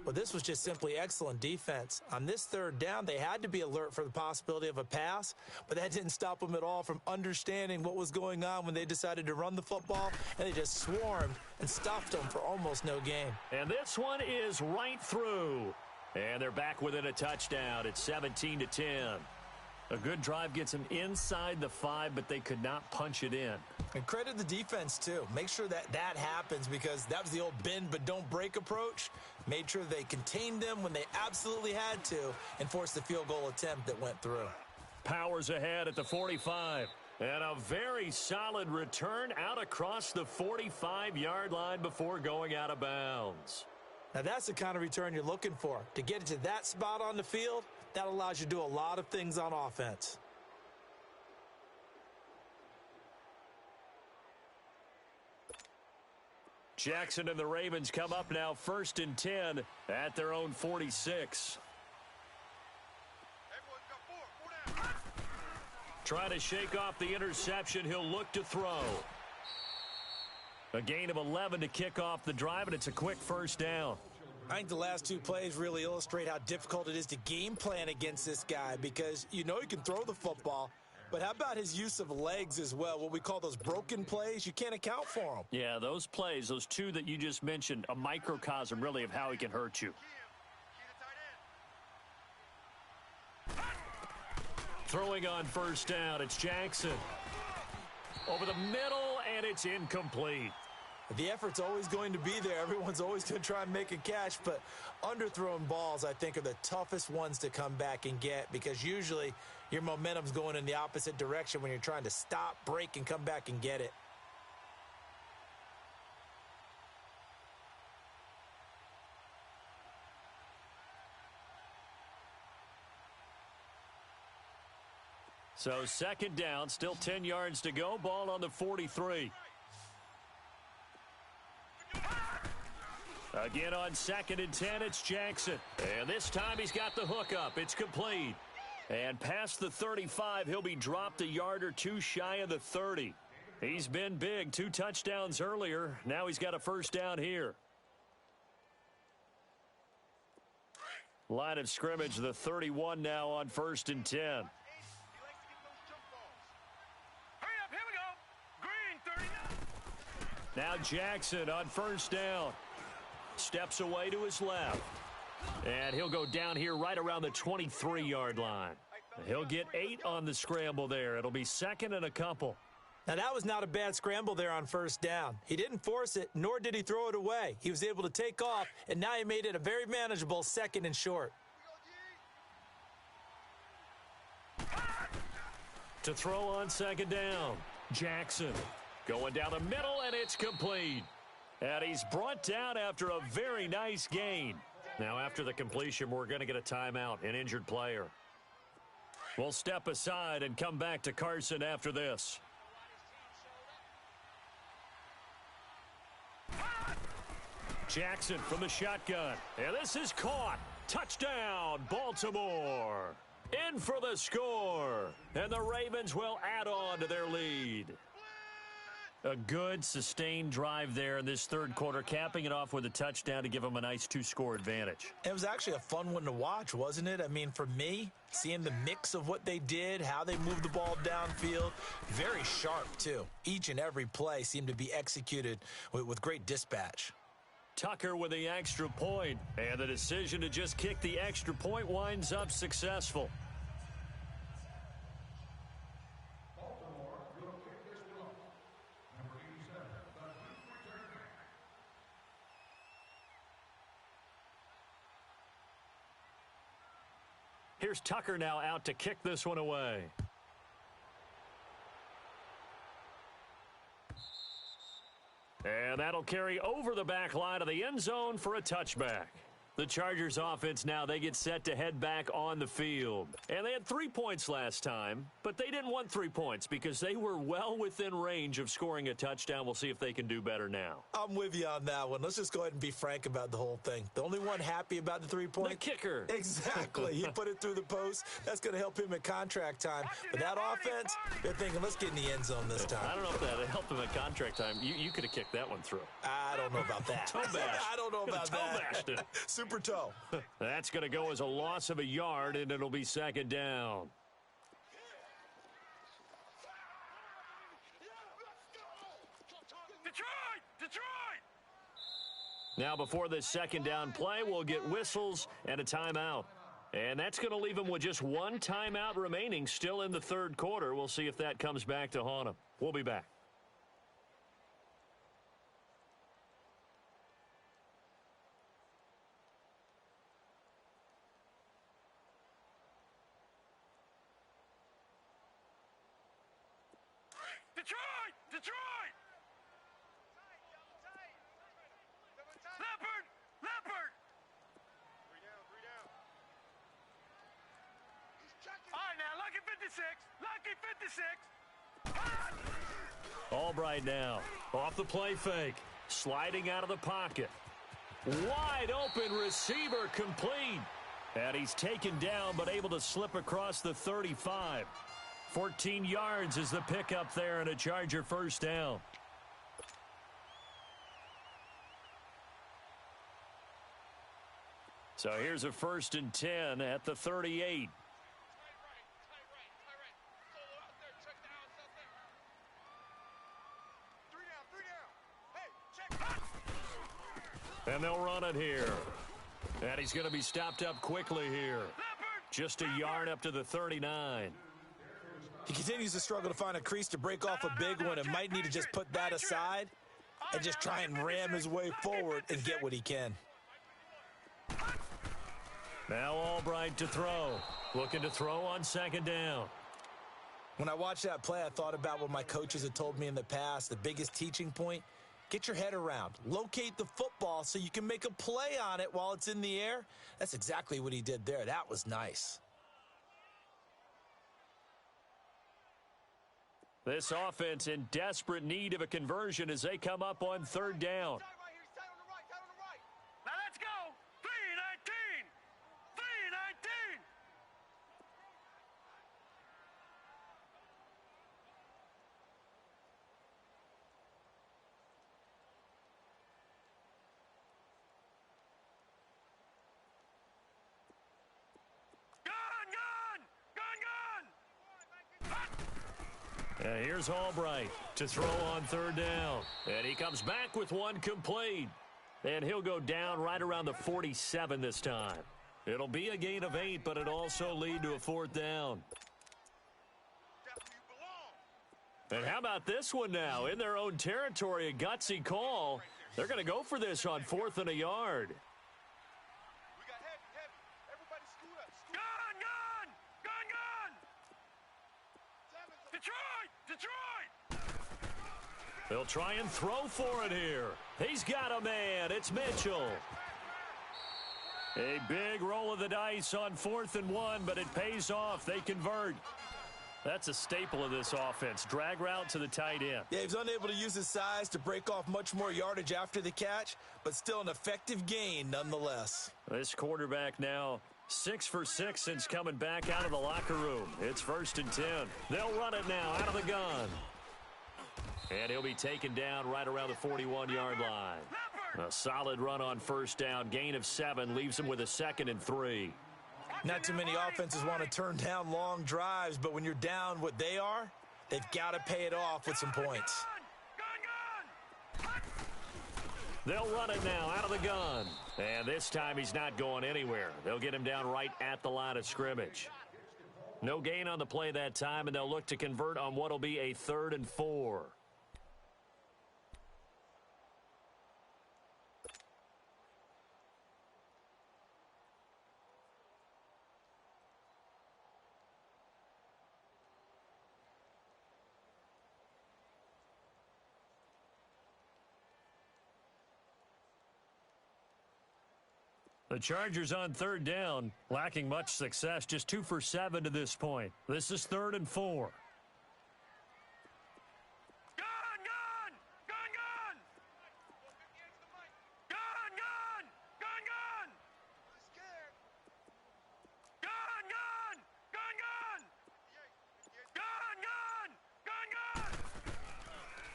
Well, this was just simply excellent defense. On this 3rd down, they had to be alert for the possibility of a pass, but that didn't stop them at all from understanding what was going on when they decided to run the football, and they just swarmed and stuffed them for almost no gain. And this one is right through. And they're back within a touchdown. It's 17-10. A good drive gets them inside the 5, but they could not punch it in. And credit the defense, too. Make sure that happens, because that was the old bend but don't break approach. Made sure they contained them when they absolutely had to and forced the field goal attempt that went through. Powers ahead at the 45. And a very solid return out across the 45-yard line before going out of bounds. Now, that's the kind of return you're looking for. To get it to that spot on the field, that allows you to do a lot of things on offense. Jackson and the Ravens come up now 1st and 10 at their own 46. Trying to shake off the interception. He'll look to throw. A gain of 11 to kick off the drive, and it's a quick first down. I think the last two plays really illustrate how difficult it is to game plan against this guy because you know he can throw the football, but how about his use of legs as well? What we call those broken plays, you can't account for them. Yeah, those plays, those two that you just mentioned, a microcosm really of how he can hurt you. Throwing on first down, it's Jackson. Over the middle, and it's incomplete. The effort's always going to be there. Everyone's always going to try and make a catch, but underthrown balls, I think, are the toughest ones to come back and get because usually your momentum's going in the opposite direction when you're trying to stop, break, and come back and get it. So 2nd down, still 10 yards to go. Ball on the 43. Again on 2nd and 10, it's Jackson. And this time he's got the hook up. It's complete. And past the 35, he'll be dropped a yard or two shy of the 30. He's been big. 2 touchdowns earlier. Now he's got a first down here. Line of scrimmage, the 31 now on 1st and 10. Now Jackson on first down. Steps away to his left. And he'll go down here right around the 23-yard line. He'll get 8 on the scramble there. It'll be 2nd and a couple. Now, that was not a bad scramble there on first down. He didn't force it, nor did he throw it away. He was able to take off, and now he made it a very manageable 2nd and short. To throw on 2nd down, Jackson. Going down the middle, and it's complete. And he's brought down after a very nice gain. Now, after the completion, we're going to get a timeout, an injured player. We'll step aside and come back to Carson after this. Jackson from the shotgun. And this is caught. Touchdown, Baltimore. In for the score. And the Ravens will add on to their lead. A good, sustained drive there in this 3rd quarter, capping it off with a touchdown to give them a nice 2-score advantage. It was actually a fun one to watch, wasn't it? I mean, for me, seeing the mix of what they did, how they moved the ball downfield, very sharp, too. Each and every play seemed to be executed with great dispatch. Tucker with the extra point, and the decision to just kick the extra point winds up successful. Here's Tucker now out to kick this one away. And that'll carry over the back line of the end zone for a touchback. The Chargers offense now, they get set to head back on the field. And they had 3 points last time, but they didn't want 3 points because they were well within range of scoring a touchdown. We'll see if they can do better now. I'm with you on that one. Let's just go ahead and be frank about the whole thing. The only one happy about the 3 points? The kicker. Exactly. He put it through the post. That's going to help him at contract time. But that offense, they're thinking, let's get in the end zone this time. I don't know if that helped him at contract time. You could have kicked that one through. I don't know about that. Toe bash. I don't know about Toe bashed that. it. Super toe. That's going to go as a loss of a yard, and it'll be 2nd down. Detroit! Now, before this 2nd down play, we'll get whistles and a timeout. And that's going to leave them with just 1 timeout remaining still in the 3rd quarter. We'll see if that comes back to haunt them. We'll be back. Detroit! Detroit! Leopard! Leopard! 3 down, 3 down. All right, now, lucky 56. Lucky 56. Albright now, off the play fake, sliding out of the pocket. Wide open receiver complete. And he's taken down but able to slip across the 35. 14 yards is the pickup there and a Charger first down. So here's a 1st and 10 at the 38. And they'll run it here. And he's going to be stopped up quickly here. Just a yard up to the 39. He continues to struggle to find a crease to break off a big one and might need to just put that aside and just try and ram his way forward and get what he can. Now Albright to throw. Looking to throw on 2nd down. When I watched that play, I thought about what my coaches had told me in the past. The biggest teaching point, get your head around. Locate the football so you can make a play on it while it's in the air. That's exactly what he did there. That was nice. This offense in desperate need of a conversion as they come up on 3rd down. Now let's go. 3-19. 3-19. And here's Albright to throw on 3rd down. And he comes back with one complete. And he'll go down right around the 47 this time. It'll be a gain of 8, but it'll also lead to a 4th down. And how about this one now? In their own territory, a gutsy call. They're going to go for this on 4th and a yard. They'll try and throw for it here. He's got a man. It's Mitchell. A big roll of the dice on 4th and 1, but it pays off. They convert. That's a staple of this offense. Drag route to the tight end. Yeah, he's unable to use his size to break off much more yardage after the catch, but still an effective gain nonetheless. This quarterback now 6 for 6 since coming back out of the locker room. It's 1st and 10. They'll run it now out of the gun. And he'll be taken down right around the 41-yard line. A solid run on 1st down. Gain of 7 leaves him with a 2nd and 3. Not too many offenses want to turn down long drives, but when you're down what they are, they've got to pay it off with some points. They'll run it now out of the gun. And this time he's not going anywhere. They'll get him down right at the line of scrimmage. No gain on the play that time, and they'll look to convert on what will be a 3rd and 4. The Chargers on 3rd down, lacking much success, just 2 for 7 to this point. This is 3rd and 4.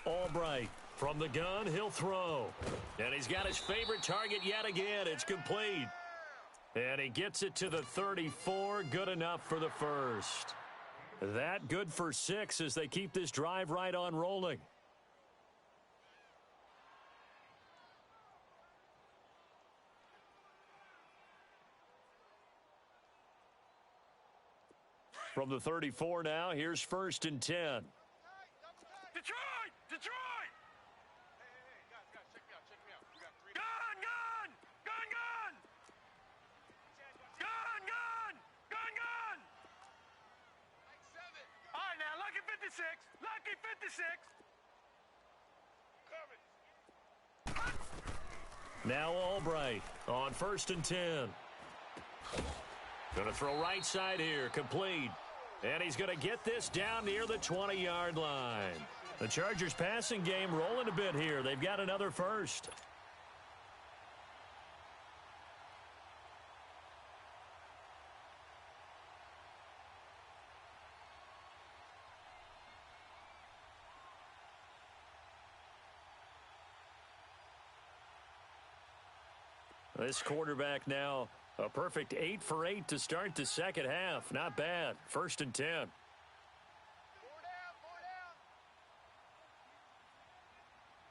Albright from the gun, he'll throw. And he's got his favorite target yet again. It's complete. And he gets it to the 34. Good enough for the first. That good for 6 as they keep this drive right on rolling. From the 34 now, here's 1st and 10. Detroit! Detroit! Hey, guys, check me out. We got 3. Gun! Gun! All right, now, lucky 56. Lucky Lucky 56. Now Albright on 1st and 10. Going to throw right side here, complete. And he's going to get this down near the 20-yard line. The Chargers passing game rolling a bit here. They've got another first. This quarterback now a perfect 8 for 8 to start the second half. Not bad. 1st and 10. 4 down.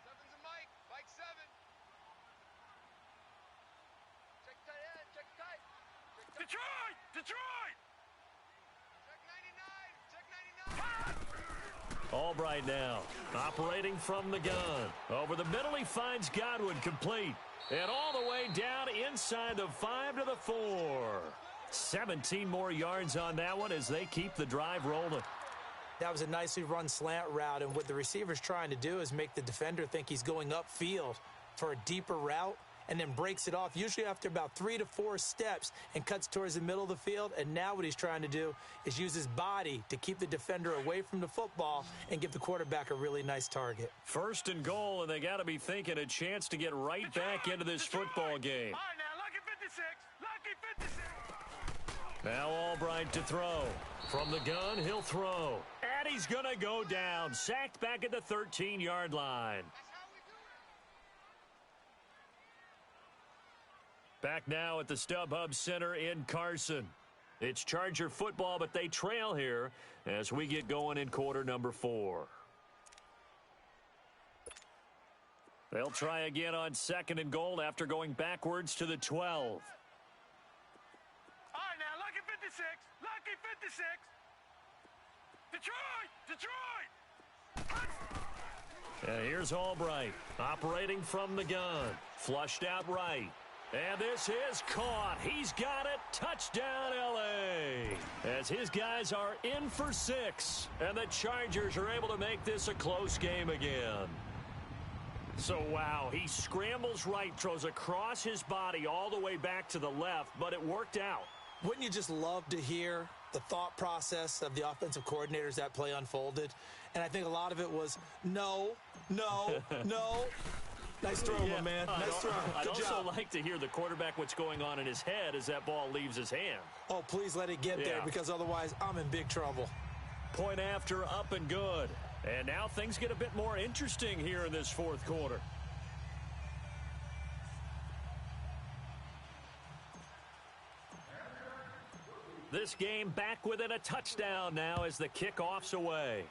Seven's a Mike. Mike 7. Check tight end. Check tight. Detroit! Detroit! Check 99. Check 99. Albright now operating from the gun. Over the middle, he finds Godwin, complete. And all the way down inside the 5 to the 4. 17 more yards on that one as they keep the drive rolling. That was a nicely run slant route, and what the receiver's trying to do is make the defender think he's going upfield for a deeper route and then breaks it off, usually after about 3 to 4 steps, and cuts towards the middle of the field. And now what he's trying to do is use his body to keep the defender away from the football and give the quarterback a really nice target. 1st and goal, and they got to be thinking a chance to get right back into this football game. All right, now, Lucky 56. Lucky 56. Now Albright to throw. From the gun, he'll throw. And he's going to go down. Sacked back at the 13-yard line. Back now at the StubHub Center in Carson. It's Charger football, but they trail here as we get going in quarter number 4. They'll try again on 2nd and goal after going backwards to the 12. All right, now, Lucky 56. Lucky 56. Detroit! Detroit! And here's Albright operating from the gun. Flushed out right. And this is caught. He's got it. Touchdown, L.A. As his guys are in for 6. And the Chargers are able to make this a close game again. So, wow, he scrambles right, throws across his body all the way back to the left, but it worked out. Wouldn't you just love to hear the thought process of the offensive coordinators that play unfolded? And I think a lot of it was, no. Nice throw, my man. Nice throw. I'd Good also job. like to hear the quarterback what's going on in his head as that ball leaves his hand. Oh, please let it get there, because otherwise I'm in big trouble. Point after, up and good. And now things get a bit more interesting here in this 4th quarter. This game back within a touchdown now as the kickoff's away.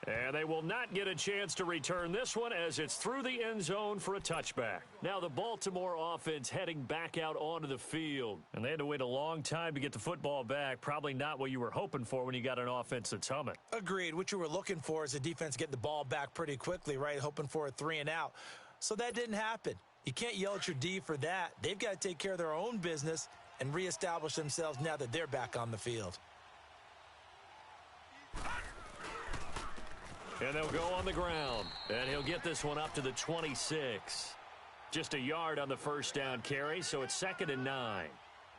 And they will not get a chance to return this one as it's through the end zone for a touchback. Now the Baltimore offense heading back out onto the field. And they had to wait a long time to get the football back. Probably not what you were hoping for when you got an offense that's humming. Agreed. What you were looking for is the defense getting the ball back pretty quickly, right? Hoping for a 3 and out. So that didn't happen. You can't yell at your D for that. They've got to take care of their own business and reestablish themselves now that they're back on the field. And they'll go on the ground. And he'll get this one up to the 26. Just a yard on the first down carry, so it's 2nd and 9.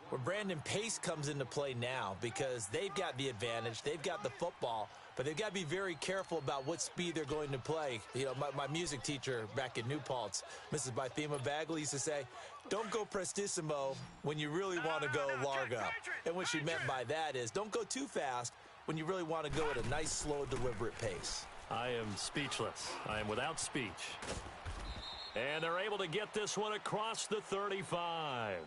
Where Brandon Pace comes into play now because they've got the advantage. They've got the football, but they've got to be very careful about what speed they're going to play. You know, my music teacher back in New Paltz, Mrs. Bythema Bagley, used to say, don't go prestissimo when you really want to go largo. And what she meant by that is don't go too fast when you really want to go at a nice, slow, deliberate pace. I am speechless. I am without speech. And they're able to get this one across the 35.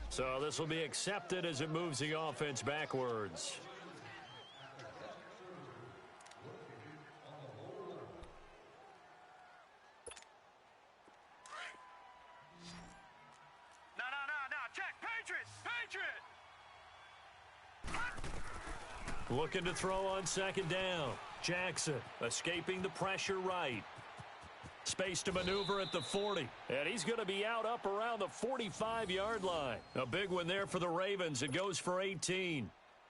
So this will be accepted as it moves the offense backwards. No. Check. Patriot. Looking to throw on 2nd down. Jackson escaping the pressure right. Space to maneuver at the 40. And he's going to be out up around the 45-yard line. A big one there for the Ravens. It goes for 18.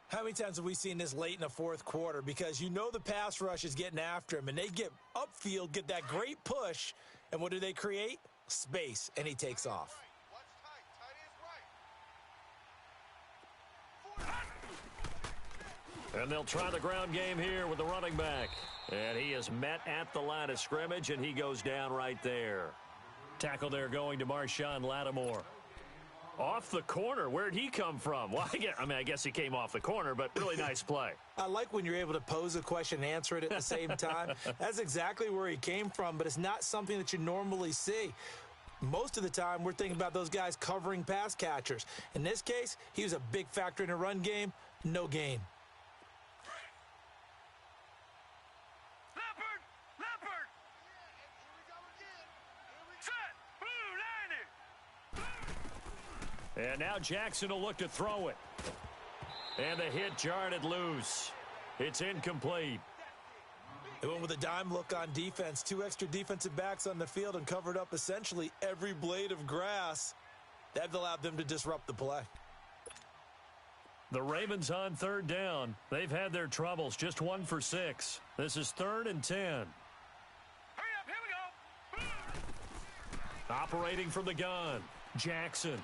How many times have we seen this late in the fourth quarter? Because you know the pass rush is getting after him, and they get upfield, get that great push, and what do they create? Space, and he takes off. And they'll try the ground game here with the running back. And he is met at the line of scrimmage, and he goes down right there. Tackle there going to Marshawn Lattimore. Off the corner. Where'd he come from? Well, I guess he came off the corner, but really nice play. I like when you're able to pose a question and answer it at the same time. That's exactly where he came from, but it's not something that you normally see. Most of the time, we're thinking about those guys covering pass catchers. In this case, he was a big factor in the run game. No gain. And now Jackson will look to throw it. And the hit jarred it loose. It's incomplete. They went with a dime look on defense. 2 extra defensive backs on the field and covered up essentially every blade of grass. That allowed them to disrupt the play. The Ravens on third down. They've had their troubles. Just 1 for 6. This is 3rd and 10. Hurry up, here we go. Operating from the gun. Jackson.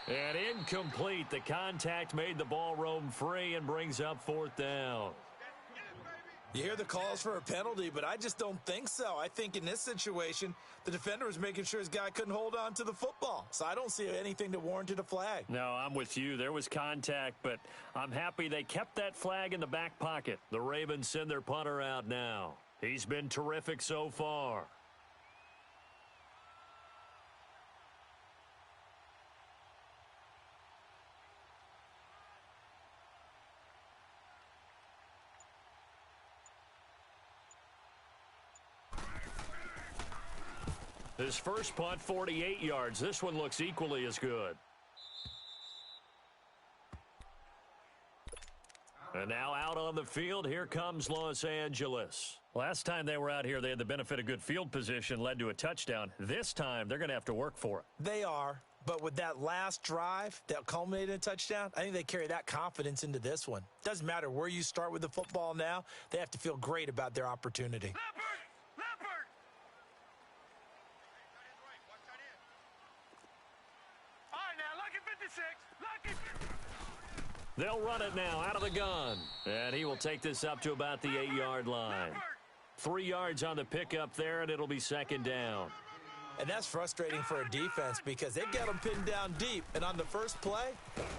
And incomplete. The contact made the ball roam free and brings up 4th down. You hear the calls for a penalty, but I just don't think so. I think in this situation, the defender was making sure his guy couldn't hold on to the football. So I don't see anything that warranted a flag. No, I'm with you. There was contact, but I'm happy they kept that flag in the back pocket. The Ravens send their punter out now. He's been terrific so far. His first punt, 48 yards. This one looks equally as good. And now out on the field, here comes Los Angeles. Last time they were out here, they had the benefit of good field position, led to a touchdown. This time, they're going to have to work for it. They are, but with that last drive that culminated in a touchdown, I think they carry that confidence into this one. Doesn't matter where you start with the football now, they have to feel great about their opportunity. They'll run it now out of the gun. And he will take this up to about the 8-yard line. 3 yards on the pickup there, and it'll be 2nd down. And that's frustrating for a defense because they've got them pinned down deep. And on the first play,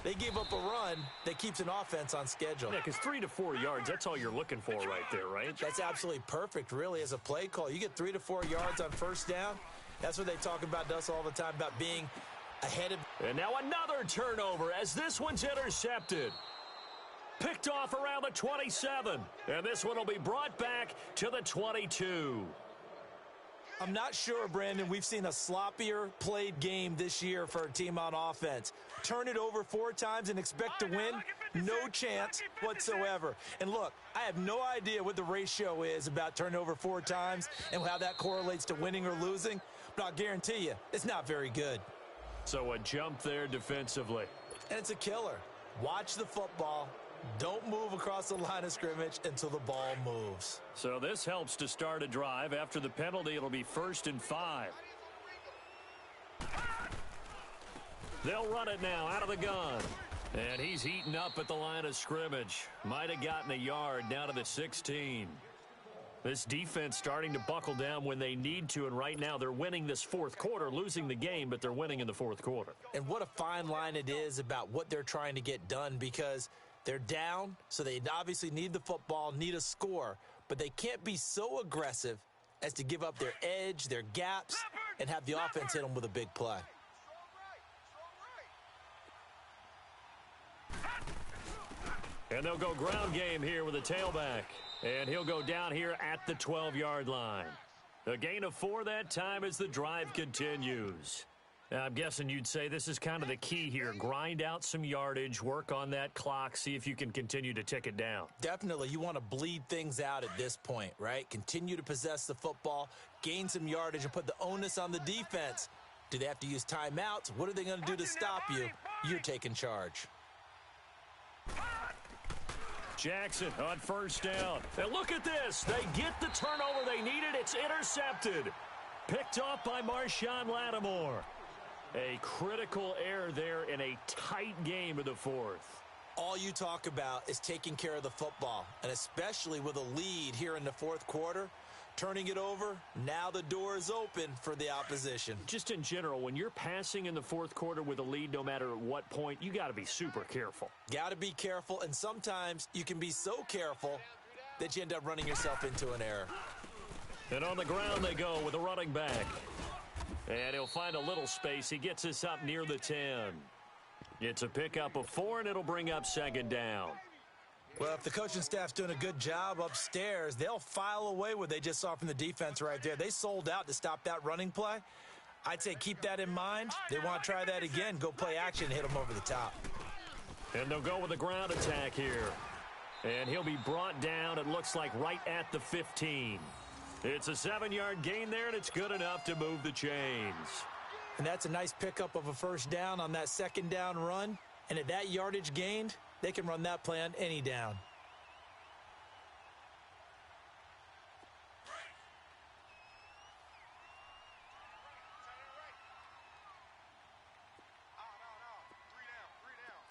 they gave up a run that keeps an offense on schedule. Yeah, because 3 to 4 yards, that's all you're looking for right there, right? That's absolutely perfect, really, as a play call. You get 3 to 4 yards on first down. That's what they talk about to us all the time, about being ahead of. And now another turnover as this one's intercepted. Picked off around the 27. And this one will be brought back to the 22. I'm not sure, Brandon, we've seen a sloppier played game this year for a team on offense. Turn it over 4 times and expect to win? No chance whatsoever. And look, I have no idea what the ratio is about turning over 4 times and how that correlates to winning or losing, but I'll guarantee you, it's not very good. So a jump there defensively. And it's a killer. Watch the football. Don't move across the line of scrimmage until the ball moves. So this helps to start a drive. After the penalty, it'll be 1st and 5. They'll run it now out of the gun. And he's eaten up at the line of scrimmage. Might have gotten a yard down to the 16. This defense starting to buckle down when they need to, and right now they're winning this 4th quarter, losing the game, but they're winning in the 4th quarter. And what a fine line it is about what they're trying to get done, because they're down, so they obviously need the football, need a score, but they can't be so aggressive as to give up their edge, their gaps, and have the offense hit them with a big play. And they'll go ground game here with a tailback. And he'll go down here at the 12-yard line. A gain of 4 that time as the drive continues. I'm guessing you'd say this is kind of the key here. Grind out some yardage, work on that clock, see if you can continue to tick it down. Definitely. You want to bleed things out at this point, right? Continue to possess the football, gain some yardage, and put the onus on the defense. Do they have to use timeouts? What are they going to do to stop you? You're taking charge. Jackson on first down. And look at this. They get the turnover they needed. It's intercepted. Picked off by Marshawn Lattimore. A critical error there in a tight game of the fourth. All you talk about is taking care of the football, and especially with a lead here in the fourth quarter, turning it over, now the door is open for the opposition. Just in general, when you're passing in the fourth quarter with a lead, no matter at what point, you got to be super careful. Got to be careful, and sometimes you can be so careful that you end up running yourself into an error. And on the ground they go with a running back. And he'll find a little space. He gets us up near the 10. It's a pickup of 4, and it'll bring up second down. Well, if the coaching staff's doing a good job upstairs, they'll file away what they just saw from the defense right there. They sold out to stop that running play. I'd say keep that in mind. They want to try that again. Go play action and hit them over the top. And they'll go with a ground attack here. And he'll be brought down, it looks like, right at the 15. It's a 7-yard gain there, and it's good enough to move the chains. And that's a nice pickup of a first down on that second down run. And at that yardage gained, they can run that play on any down.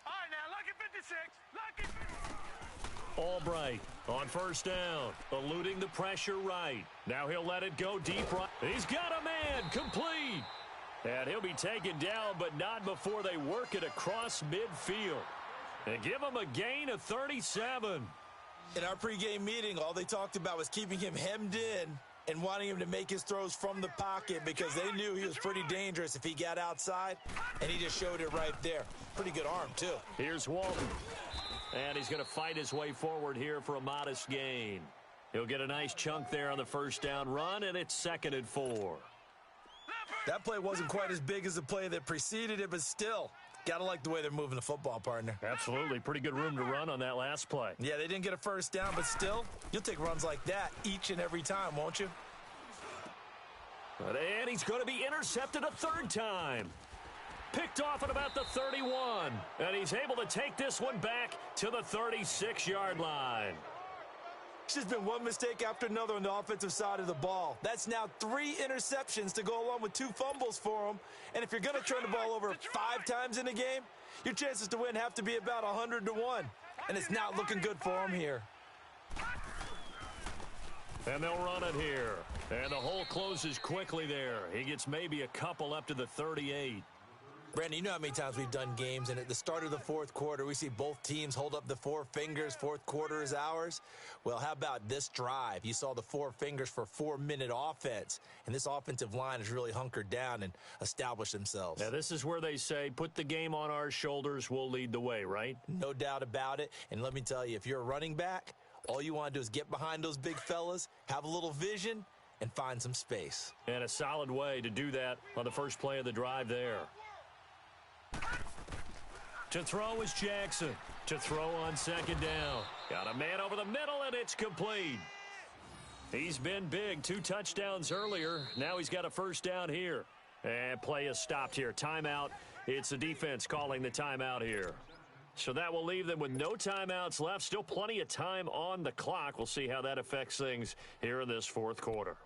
All right, now, lucky 56. Lucky 56. Albright on first down, eluding the pressure right. Now he'll let it go deep right. He's got a man, complete. And he'll be taken down, but not before they work it across midfield. And give him a gain of 37. In our pregame meeting, all they talked about was keeping him hemmed in and wanting him to make his throws from the pocket because they knew he was pretty dangerous if he got outside, and he just showed it right there. Pretty good arm, too. Here's Walton. And he's going to fight his way forward here for a modest gain. He'll get a nice chunk there on the first down run, and it's 2nd and 4. That play wasn't quite as big as the play that preceded it, but still, got to like the way they're moving the football, partner. Absolutely. Pretty good room to run on that last play. Yeah, they didn't get a first down, but still, you'll take runs like that each and every time, won't you? And he's going to be intercepted a 3rd time. Picked off at about the 31. And he's able to take this one back to the 36-yard line. It's just been one mistake after another on the offensive side of the ball. That's now 3 interceptions to go along with 2 fumbles for him. And if you're going to turn the ball over 5 times in a game, your chances to win have to be about 100 to 1. And it's not looking good for him here. And they'll run it here. And the hole closes quickly there. He gets maybe a couple up to the 38. Brandon, you know how many times we've done games, and at the start of the fourth quarter, we see both teams hold up the 4 fingers, fourth quarter is ours. Well, how about this drive? You saw the 4 fingers for 4-minute offense, and this offensive line has really hunkered down and established themselves. Now, this is where they say, put the game on our shoulders, we'll lead the way, right? No doubt about it, and let me tell you, if you're a running back, all you want to do is get behind those big fellas, have a little vision, and find some space. And a solid way to do that on the first play of the drive there. To throw is Jackson. To throw on second down. Got a man over the middle, and it's complete. He's been big. 2 touchdowns earlier. Now he's got a first down here. And play is stopped here. Timeout. It's the defense calling the timeout here. So that will leave them with no timeouts left. Still plenty of time on the clock. We'll see how that affects things here in this fourth quarter.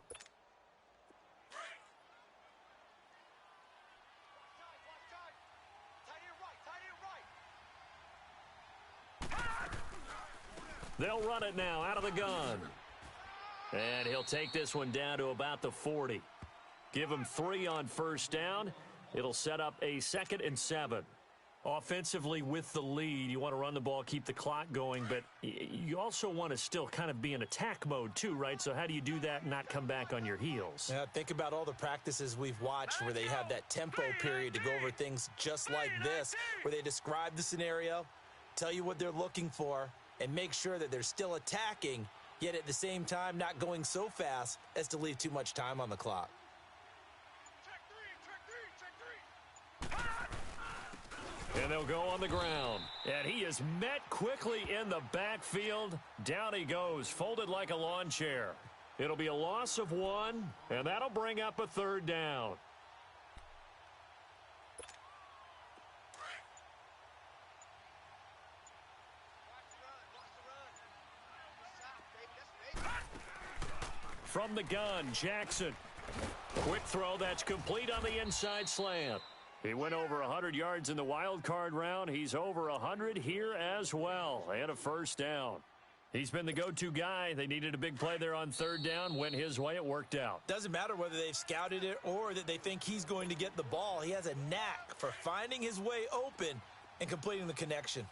They'll run it now out of the gun. And he'll take this one down to about the 40. Give him 3 on first down. It'll set up a 2nd and 7. Offensively with the lead, you want to run the ball, keep the clock going, but you also want to still kind of be in attack mode too, right? So how do you do that and not come back on your heels? Yeah, think about all the practices we've watched where they have that tempo period to go over things just like this, where they describe the scenario, tell you what they're looking for, and make sure that they're still attacking, yet at the same time not going so fast as to leave too much time on the clock. And they'll go on the ground. And he is met quickly in the backfield. Down he goes, folded like a lawn chair. It'll be a loss of 1, and that'll bring up a 3rd down. From the gun, Jackson. Quick throw that's complete on the inside slant. He went over 100 yards in the wild card round. He's over 100 here as well. And a 1st down. He's been the go-to guy. They needed a big play there on 3rd down. Went his way. It worked out. Doesn't matter whether they've scouted it or that they think he's going to get the ball. He has a knack for finding his way open and completing the connection.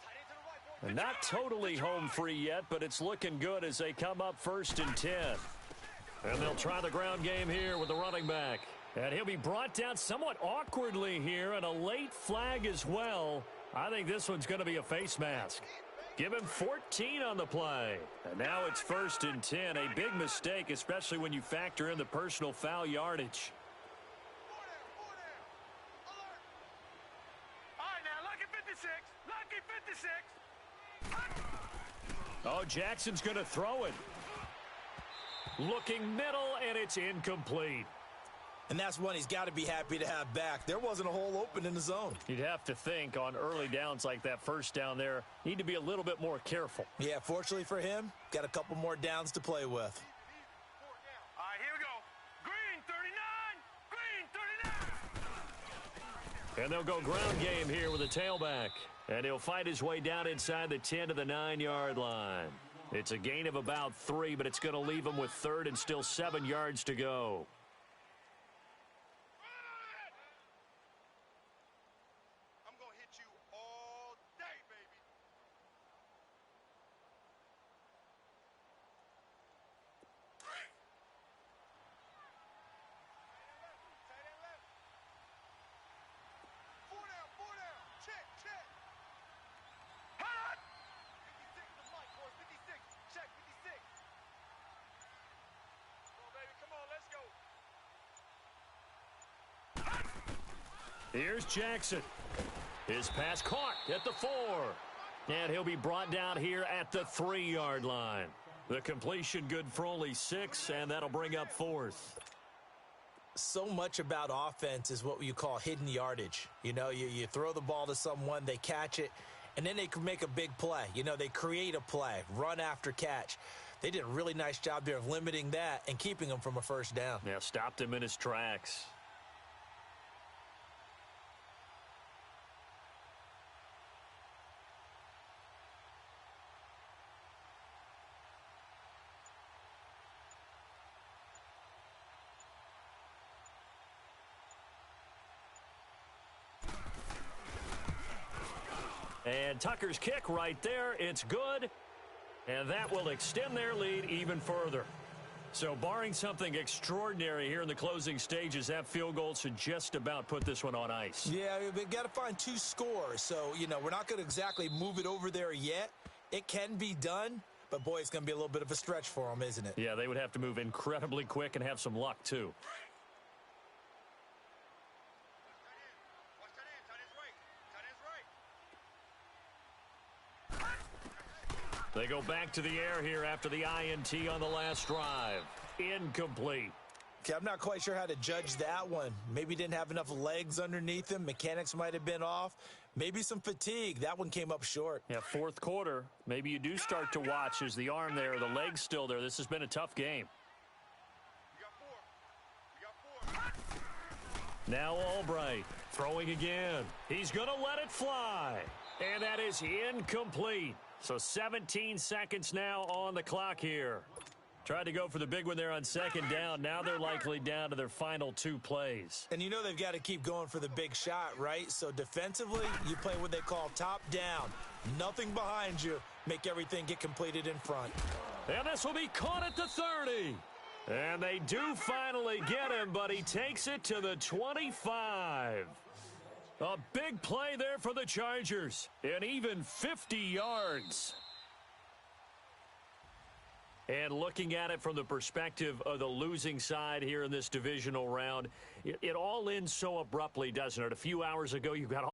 And not totally home free yet, but it's looking good as they come up 1st and 10. And they'll try the ground game here with the running back. And he'll be brought down somewhat awkwardly here, and a late flag as well. I think this one's going to be a face mask. Give him 14 on the play. And now it's 1st and 10. A big mistake, especially when you factor in the personal foul yardage. All right, now, lucky 56. Lucky 56. Oh, Jackson's going to throw it. Looking middle, and it's incomplete. And that's one he's got to be happy to have back. There wasn't a hole open in the zone. You'd have to think on early downs like that 1st down there, need to be a little bit more careful. Yeah, fortunately for him, got a couple more downs to play with. All right, here we go. Green 39. And they'll go ground game here with a tailback. And he'll fight his way down inside the 10 to the 9-yard line. It's a gain of about 3, but it's going to leave him with 3rd and still 7 yards to go. I'm going to hit you all day, baby. Tight end left. 4 down. Check. Hot! 56 the mic, boys. 56. Check 56. Come on, baby. Come on, let's go. Here's Jackson. His pass caught at the 4. And he'll be brought down here at the 3-yard line. The completion good for only 6, and that'll bring up 4th. So much about offense is what you call hidden yardage. You know, you throw the ball to someone, they catch it, and then they can make a big play. You know, they create a play, run after catch. They did a really nice job there of limiting that and keeping him from a 1st down. Yeah, stopped him in his tracks. And Tucker's kick right there. It's good. And that will extend their lead even further. So barring something extraordinary here in the closing stages, that field goal should just about put this one on ice. Yeah, we've got to find 2 scores. So, you know, we're not going to exactly move it over there yet. It can be done, but, boy, it's going to be a little bit of a stretch for them, isn't it? Yeah, they would have to move incredibly quick and have some luck, too. They go back to the air here after the INT on the last drive. Incomplete. Okay, I'm not quite sure how to judge that one. Maybe didn't have enough legs underneath him. Mechanics might have been off. Maybe some fatigue. That one came up short. Yeah, 4th quarter. Maybe you do start to watch as the arm there, the leg's still there. This has been a tough game. We got 4. Now Albright throwing again. He's going to let it fly. And that is incomplete. So 17 seconds now on the clock here. Tried to go for the big one there on 2nd down. Now they're likely down to their final 2 plays. And you know they've got to keep going for the big shot, right? So defensively, you play what they call top down. Nothing behind you. Make everything get completed in front. And this will be caught at the 30. And they do finally get him, but he takes it to the 25. A big play there for the Chargers. And even 50 yards. And looking at it from the perspective of the losing side here in this divisional round, it all ends so abruptly, doesn't it? A few hours ago, you got